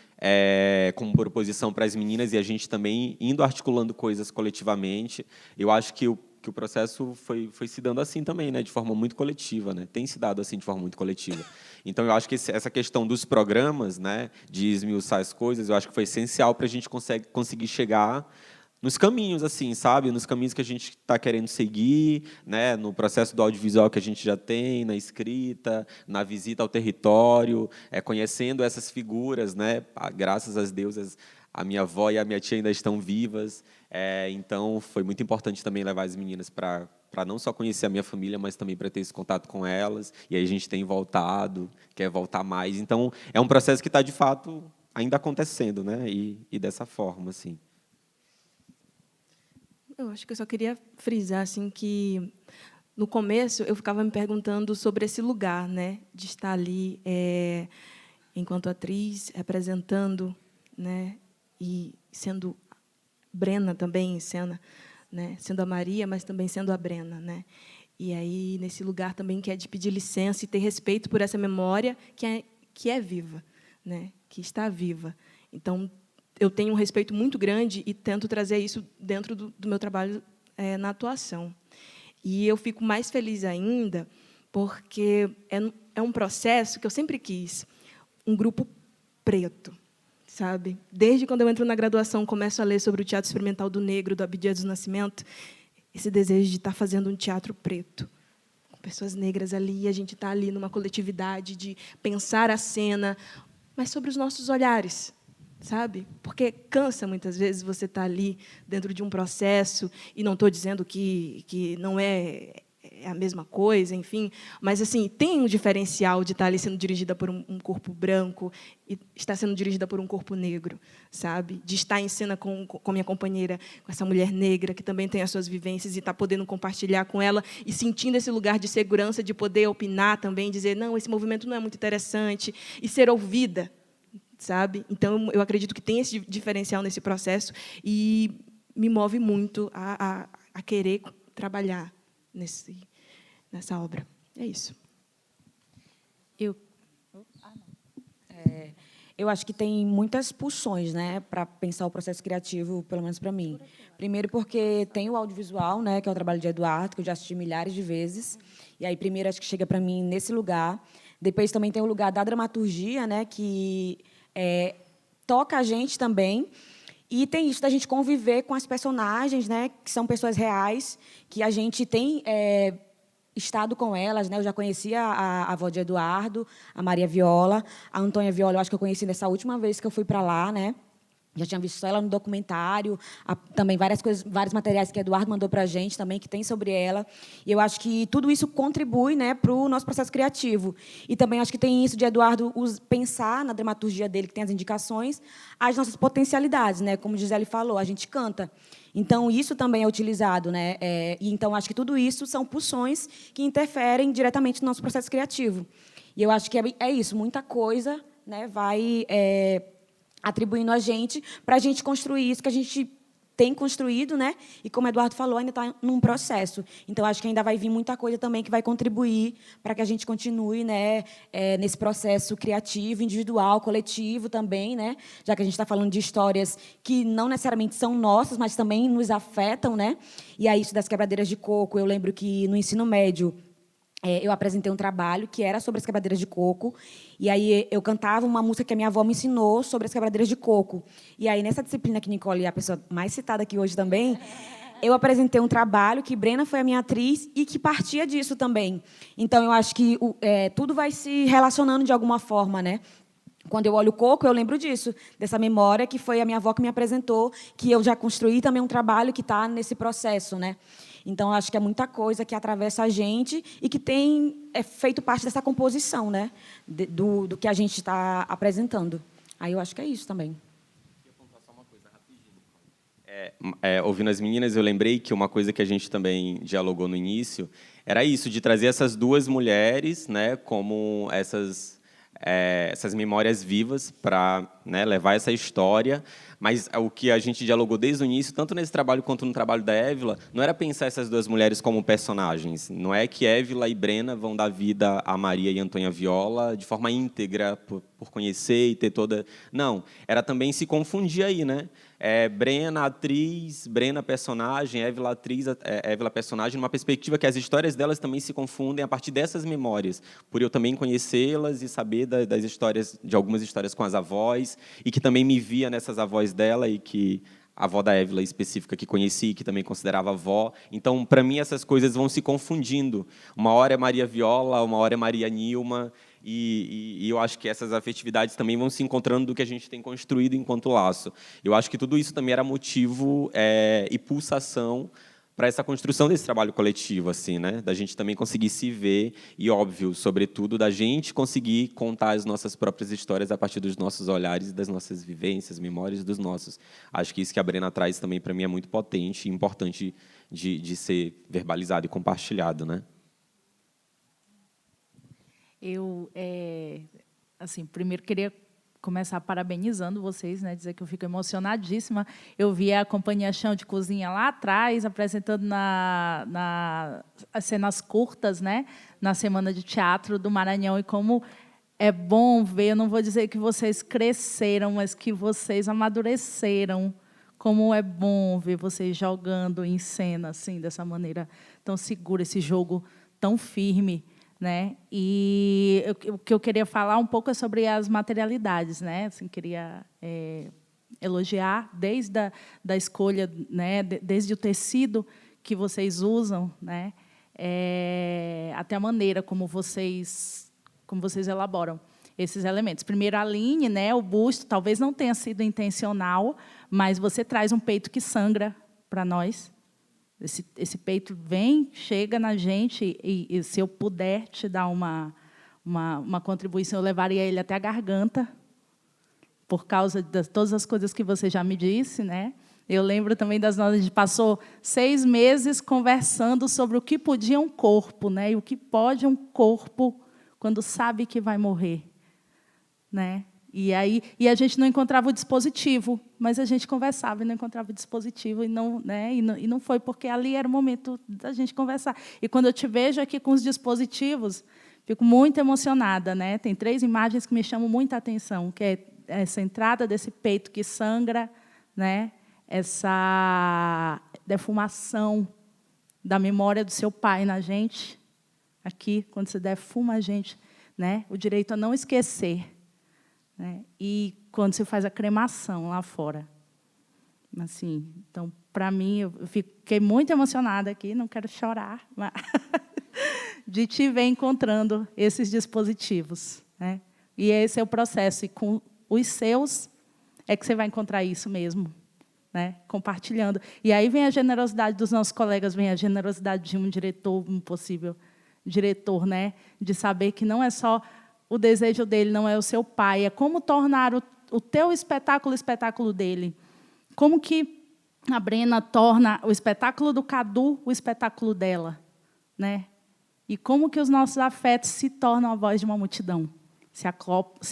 como proposição para as meninas e a gente também indo articulando coisas coletivamente. Eu acho que o processo foi se dando assim também, né, de forma muito coletiva, né? Tem se dado assim de forma muito coletiva. Então, eu acho que essa questão dos programas, né, de esmiuçar as coisas, eu acho que foi essencial para a gente conseguir chegar nos caminhos, assim, sabe? Nos caminhos que a gente está querendo seguir, né? No processo do audiovisual que a gente já tem, na escrita, na visita ao território, conhecendo essas figuras, né? Graças às deusas, a minha avó e a minha tia ainda estão vivas. Então, foi muito importante também levar as meninas para não só conhecer a minha família, mas também para ter esse contato com elas. E aí a gente tem voltado, quer voltar mais. Então, é um processo que está, de fato, ainda acontecendo, né? E dessa forma, assim. Eu acho que eu só queria frisar assim que no começo, eu ficava me perguntando sobre esse lugar, né, de estar ali enquanto atriz, representando, né, e sendo Brena também em cena, né, sendo a Maria, mas também sendo a Brena, né. E aí nesse lugar também que é de pedir licença e ter respeito por essa memória que é viva, né, que está viva. Então eu tenho um respeito muito grande e tento trazer isso dentro do meu trabalho na atuação. E eu fico mais feliz ainda porque é um processo que eu sempre quis, um grupo preto, sabe? Desde quando eu entro na graduação, começo a ler sobre o teatro experimental do negro, do Abdias do Nascimento, esse desejo de estar fazendo um teatro preto, com pessoas negras ali, e a gente está ali numa coletividade de pensar a cena, mas sobre os nossos olhares, sabe? Porque cansa, muitas vezes, você estar ali dentro de um processo, e não estou dizendo que não é a mesma coisa, enfim, mas assim tem um diferencial de estar ali sendo dirigida por um corpo branco e estar sendo dirigida por um corpo negro, sabe? De estar em cena com minha companheira, com essa mulher negra que também tem as suas vivências e estar podendo compartilhar com ela e sentindo esse lugar de segurança, de poder opinar também, dizer, não, esse movimento não é muito interessante, e ser ouvida, sabe? Então, eu acredito que tem esse diferencial nesse processo e me move muito a querer trabalhar nessa obra. É isso. Eu acho que tem muitas pulsões, né, para pensar o processo criativo, pelo menos para mim. Primeiro porque tem o audiovisual, né, que é o trabalho de Eduardo, que eu já assisti milhares de vezes. E aí, primeiro, acho que chega para mim nesse lugar. Depois também tem o lugar da dramaturgia, né, que toca a gente também. E tem isso da gente conviver com as personagens, né, que são pessoas reais, que a gente tem estado com elas, né? Eu já conhecia a avó de Eduardo, a Maria Viola, a Antônia Viola, eu acho que eu conheci nessa última vez que eu fui para lá, né? Já tinha visto só ela no documentário, também vários materiais que Eduardo mandou para a gente também, que tem sobre ela. E eu acho que tudo isso contribui, né, para o nosso processo criativo. E também acho que tem isso de Eduardo pensar na dramaturgia dele, que tem as indicações, as nossas potencialidades, né? Como Gisele falou, a gente canta. Então, isso também é utilizado, né? E então, acho que tudo isso são pulsões que interferem diretamente no nosso processo criativo. E eu acho que é isso, muita coisa, né, vai atribuindo a gente para a gente construir isso que a gente tem construído, né? E como o Eduardo falou, ainda está num processo. Então, acho que ainda vai vir muita coisa também que vai contribuir para que a gente continue, né, nesse processo criativo, individual, coletivo também, né? Já que a gente está falando de histórias que não necessariamente são nossas, mas também nos afetam, né? E aí, isso das quebradeiras de coco, eu lembro que no ensino médio eu apresentei um trabalho que era sobre as quebradeiras de coco, e aí eu cantava uma música que a minha avó me ensinou sobre as quebradeiras de coco. E aí, nessa disciplina que Nicole é a pessoa mais citada aqui hoje também, eu apresentei um trabalho que Brena foi a minha atriz e que partia disso também. Então, eu acho que tudo vai se relacionando de alguma forma, né? Quando eu olho o coco, eu lembro disso, dessa memória que foi a minha avó que me apresentou, que eu já construí também um trabalho que está nesse processo, né? Então, acho que é muita coisa que atravessa a gente e que tem feito parte dessa composição, né, do que a gente está apresentando. Aí eu acho que é isso também. Ouvindo as meninas, eu lembrei que uma coisa que a gente também dialogou no início era isso, de trazer essas duas mulheres, né, como essas memórias vivas para, né, levar essa história. Mas o que a gente dialogou desde o início, tanto nesse trabalho quanto no trabalho da Évila, não era pensar essas duas mulheres como personagens. Não é que Évila e Brena vão dar vida a Maria e Antônia Viola de forma íntegra, por conhecer e ter toda... Não, era também se confundir aí, né? Brena, atriz, Brena, personagem, Évila, atriz, Évila, personagem, numa perspectiva que as histórias delas também se confundem a partir dessas memórias, por eu também conhecê-las e saber das histórias, de algumas histórias com as avós, e que também me via nessas avós dela, e que a avó da Évila específica que conheci, que também considerava avó. Então, para mim, essas coisas vão se confundindo. Uma hora é Maria Viola, uma hora é Maria Nilma, e eu acho que essas afetividades também vão se encontrando do que a gente tem construído enquanto laço. Eu acho que tudo isso também era motivo e pulsação para essa construção desse trabalho coletivo, assim, né? Da gente também conseguir se ver e, óbvio, sobretudo, da gente conseguir contar as nossas próprias histórias a partir dos nossos olhares e das nossas vivências, memórias dos nossos. Acho que isso que a Brena traz também, para mim, é muito potente e importante de ser verbalizado e compartilhado, né? Eu, assim, primeiro queria começar parabenizando vocês, né, dizer que eu fico emocionadíssima. Eu vi a Companhia Chão de Cozinha lá atrás, apresentando as cenas curtas, né, na Semana de Teatro do Maranhão, e como é bom ver, eu não vou dizer que vocês cresceram, mas que vocês amadureceram. Como é bom ver vocês jogando em cena assim, dessa maneira tão segura, esse jogo tão firme, né? E o que eu queria falar um pouco é sobre as materialidades, né? Assim, queria elogiar desde da escolha, né? Desde o tecido que vocês usam, né? Até a maneira como vocês elaboram esses elementos. Primeiro, a linha, né? O busto, talvez não tenha sido intencional, mas você traz um peito que sangra para nós. Esse peito vem, chega na gente, e se eu puder te dar uma contribuição, eu levaria ele até a garganta, por causa de todas as coisas que você já me disse, né? Eu lembro também das nossas, a gente passou 6 meses conversando sobre o que podia um corpo, né? E o que pode um corpo quando sabe que vai morrer, né? E a gente não encontrava o dispositivo, mas a gente conversava e não encontrava o dispositivo, e não foi porque ali era o momento da gente conversar. E quando eu te vejo aqui com os dispositivos, fico muito emocionada, né? Tem 3 imagens que me chamam muita atenção, que é essa entrada desse peito que sangra, né? Essa defumação da memória do seu pai na gente, aqui, quando você defuma a gente, né? O direito a não esquecer. Né? E quando se faz a cremação lá fora. Assim, então, para mim, eu fiquei muito emocionada aqui, não quero chorar, mas de te ver encontrando esses dispositivos. Né? E esse é o processo. E com os seus é que você vai encontrar isso mesmo, né? Compartilhando. E aí vem a generosidade dos nossos colegas, vem a generosidade de um diretor, um possível diretor, né? De saber que não é só o desejo dele, não é o seu pai, é como tornar o teu espetáculo o espetáculo dele. Como que a Brena torna o espetáculo do Cadu o espetáculo dela, né? E como que os nossos afetos se tornam a voz de uma multidão, se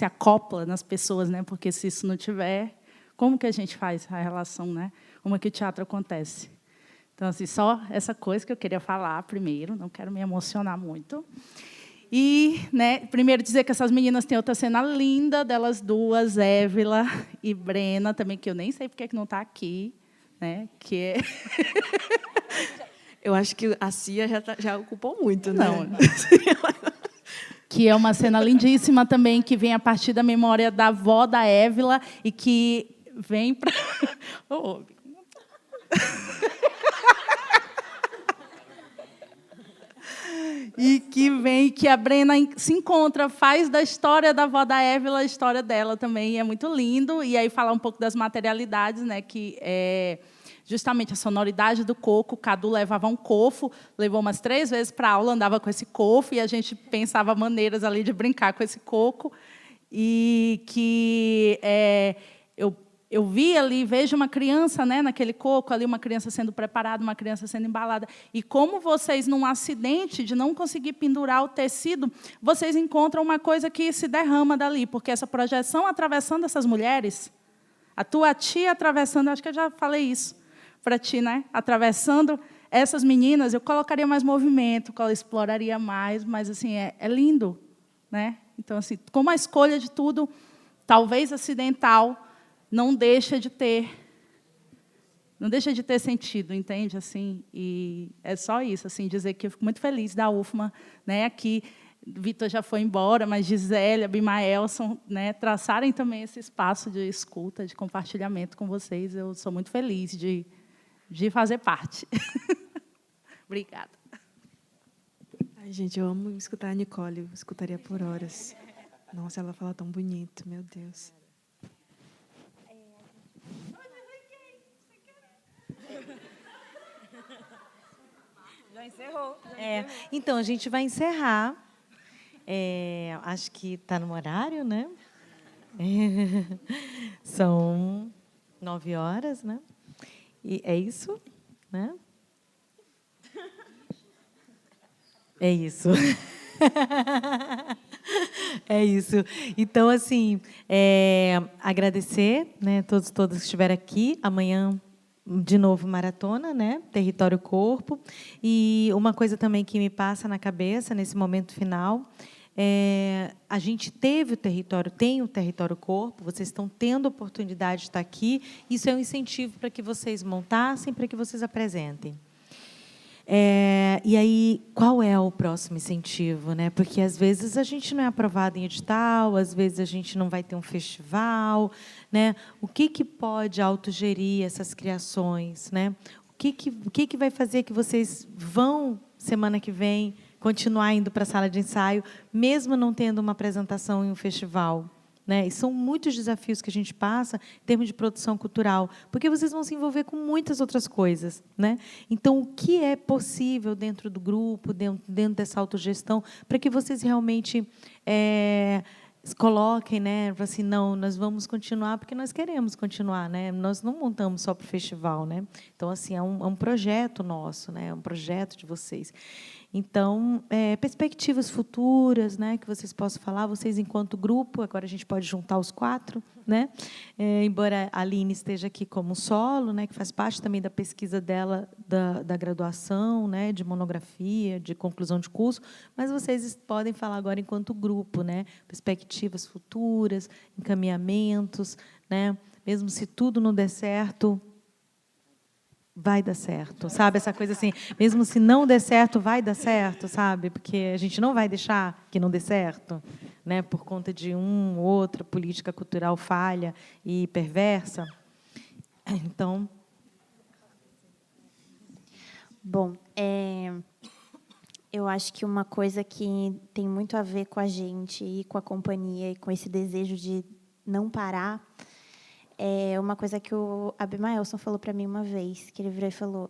acopla nas pessoas, né? Porque se isso não tiver, como que a gente faz a relação, né? Como é que o teatro acontece? Então, assim, só essa coisa que eu queria falar primeiro, não quero me emocionar muito. E, né, primeiro dizer que essas meninas têm outra cena linda, delas duas, Évila e Brena, também, que eu nem sei porque que não está aqui, né? Que é... Eu acho que a Cia já ocupou muito, né? Não. Que é uma cena lindíssima também, que vem a partir da memória da avó da Évila e que vem para... Oh. E que a Brena se encontra, faz da história da avó da Évila a história dela também, e é muito lindo. E aí falar um pouco das materialidades, né, que é justamente a sonoridade do coco. O Cadu levava um cofo, levou umas 3 vezes para a aula, andava com esse cofo, e a gente pensava maneiras ali de brincar com esse coco. E que eu vi ali, vejo uma criança, né, naquele coco, ali uma criança sendo preparada, uma criança sendo embalada. E como vocês, num acidente de não conseguir pendurar o tecido, vocês encontram uma coisa que se derrama dali, porque essa projeção atravessando essas mulheres, a tua tia atravessando, acho que eu já falei isso para ti, né? Atravessando essas meninas, eu colocaria mais movimento, exploraria mais, mas assim, é lindo, né? Então, assim, como a escolha de tudo, talvez acidental, não deixa de ter sentido, entende? Assim, e é só isso, assim, dizer que eu fico muito feliz da UFMA, né? Aqui, Vitor já foi embora, mas Gisele, Abimaelson, né? Traçarem também esse espaço de escuta, de compartilhamento com vocês. Eu sou muito feliz de fazer parte. Obrigada. Ai, gente, eu amo escutar a Nicole, eu escutaria por horas. Nossa, ela fala tão bonito, meu Deus. Já encerrou. Então, a gente vai encerrar. Acho que está no horário, né? São 9 horas, né? E é isso, né? É isso. É isso. Então, assim, agradecer, né, todos que estiveram aqui. Amanhã, de novo, maratona, né? Território Corpo. E uma coisa também que me passa na cabeça nesse momento final, a gente tem o Território Corpo, vocês estão tendo a oportunidade de estar aqui. Isso é um incentivo para que vocês montassem, para que vocês apresentem. E aí, qual é o próximo incentivo, né? Porque às vezes a gente não é aprovado em edital, às vezes a gente não vai ter um festival, né? O que pode autogerir essas criações, né? O que vai fazer que vocês vão semana que vem continuar indo para a sala de ensaio, mesmo não tendo uma apresentação em um festival? Né? E são muitos desafios que a gente passa em termos de produção cultural, porque vocês vão se envolver com muitas outras coisas. Né? Então, o que é possível dentro do grupo, dentro dessa autogestão, para que vocês realmente coloquem, né? Assim, não, nós vamos continuar porque nós queremos continuar, né? Nós não montamos só para o festival, né? Então, assim, é um projeto nosso, né? É um projeto de vocês. Então, perspectivas futuras, né, que vocês possam falar, vocês enquanto grupo, agora a gente pode juntar os 4, né? Embora a Aline esteja aqui como solo, né, que faz parte também da pesquisa dela, da graduação, né, de monografia, de conclusão de curso, mas vocês podem falar agora enquanto grupo, né, perspectivas futuras, encaminhamentos, né, mesmo se tudo não der certo, vai dar certo, sabe? Essa coisa assim, mesmo se não der certo, vai dar certo, sabe? Porque a gente não vai deixar que não dê certo, né? Por conta de outra política cultural falha e perversa. Então, bom, eu acho que uma coisa que tem muito a ver com a gente e com a companhia e com esse desejo de não parar é uma coisa que o Abimaelson falou para mim uma vez, que ele virou e falou: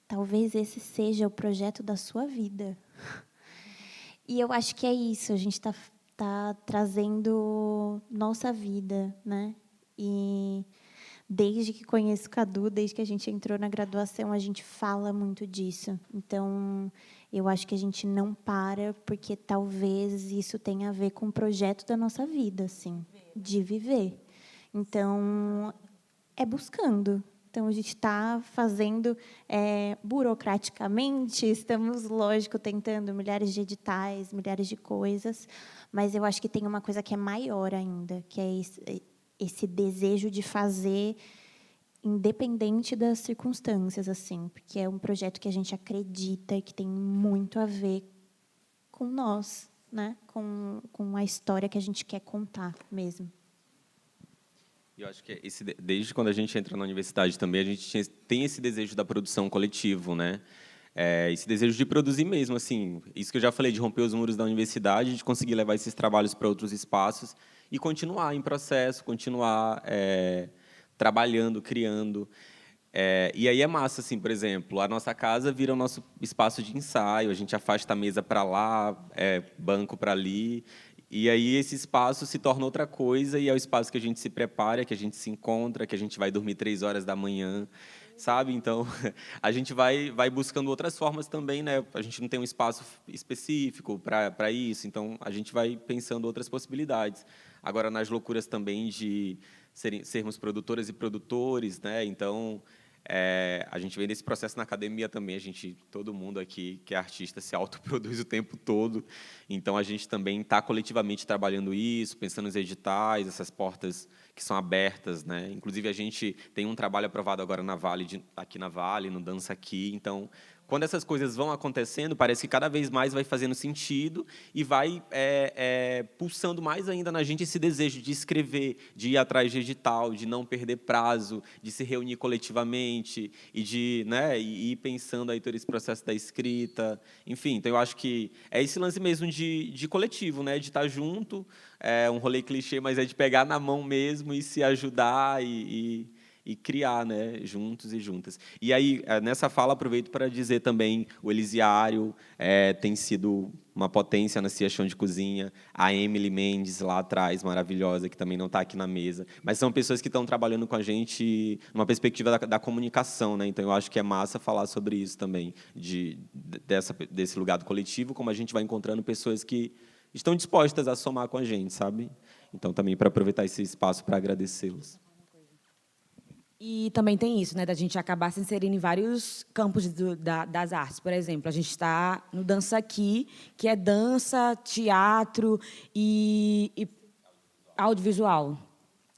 talvez esse seja o projeto da sua vida. E eu acho que é isso, a gente está trazendo nossa vida, né? E desde que conheço o Cadu, desde que a gente entrou na graduação, a gente fala muito disso. Então, eu acho que a gente não para, porque talvez isso tenha a ver com o projeto da nossa vida, assim, de viver. Então, é buscando. Então, a gente está fazendo burocraticamente, estamos, lógico, tentando milhares de editais, milhares de coisas, mas eu acho que tem uma coisa que é maior ainda, que é esse desejo de fazer independente das circunstâncias, assim, porque é um projeto que a gente acredita e que tem muito a ver com nós, né? Com a história que a gente quer contar mesmo. Eu acho que desde quando a gente entra na universidade também, a gente tem esse desejo da produção coletivo, né? Esse desejo de produzir mesmo, assim, isso que eu já falei, de romper os muros da universidade, de conseguir levar esses trabalhos para outros espaços e continuar em processo, continuar trabalhando, criando. E aí é massa, assim, por exemplo, a nossa casa vira o nosso espaço de ensaio, a gente afasta a mesa para lá, banco para ali. E aí esse espaço se torna outra coisa e é o espaço que a gente se prepara, que a gente se encontra, que a gente vai dormir 3 horas da manhã, sabe? Então, a gente vai buscando outras formas também, né? A gente não tem um espaço específico para isso, então a gente vai pensando outras possibilidades. Agora, nas loucuras também de sermos produtoras e produtores, né? Então, a gente vem desse processo na academia também, todo mundo aqui que é artista se autoproduz o tempo todo, então a gente também está coletivamente trabalhando isso, pensando nos editais, essas portas que são abertas, né? Inclusive a gente tem um trabalho aprovado agora na Vale, aqui na Vale, no Dança Aqui, então quando essas coisas vão acontecendo, parece que cada vez mais vai fazendo sentido e vai pulsando mais ainda na gente esse desejo de escrever, de ir atrás de edital, de não perder prazo, de se reunir coletivamente e de, né, ir pensando aí todo esse processo da escrita. Enfim, então eu acho que é esse lance mesmo de coletivo, né, de estar junto, um rolê clichê, mas é de pegar na mão mesmo e se ajudar e e criar, né, juntos e juntas. E aí, nessa fala, aproveito para dizer também, o Elisiário tem sido uma potência na Cia Chão de Cozinha, a Emily Mendes, lá atrás, maravilhosa, que também não está aqui na mesa, mas são pessoas que estão trabalhando com a gente numa perspectiva da comunicação, né? Então, eu acho que é massa falar sobre isso também, desse lugar do coletivo, como a gente vai encontrando pessoas que estão dispostas a somar com a gente, sabe? Então, também para aproveitar esse espaço para agradecê-los. E também tem isso, né, da gente acabar se inserindo em vários campos das artes. Por exemplo, a gente está no Dança Aqui, que é dança, teatro e audiovisual.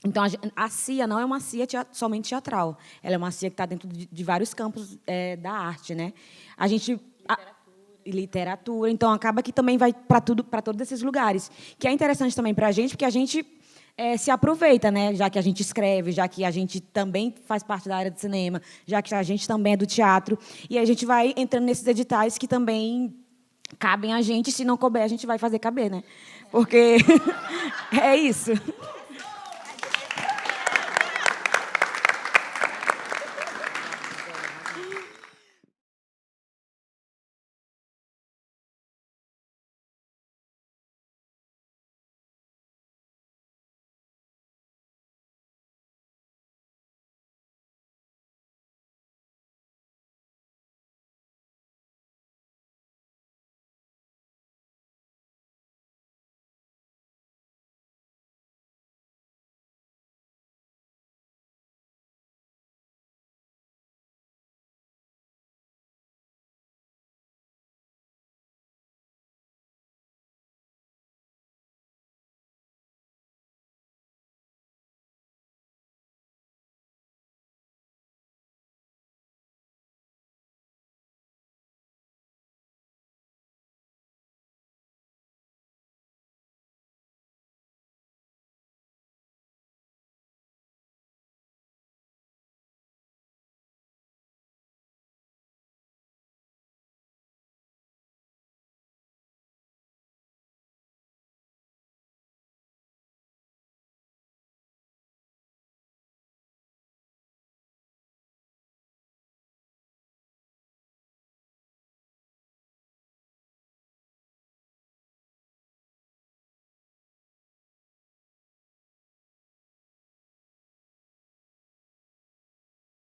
Então, a CIA não é uma CIA somente teatral. Ela é uma CIA que está dentro de vários campos da arte, né? A gente... Literatura. Então, acaba que também vai para todos esses lugares. Que é interessante também para a gente, porque a gente se aproveita, né? Já que a gente escreve, já que a gente também faz parte da área do cinema, já que a gente também é do teatro. E a gente vai entrando nesses editais que também cabem a gente. Se não couber, a gente vai fazer caber, né? Porque é isso.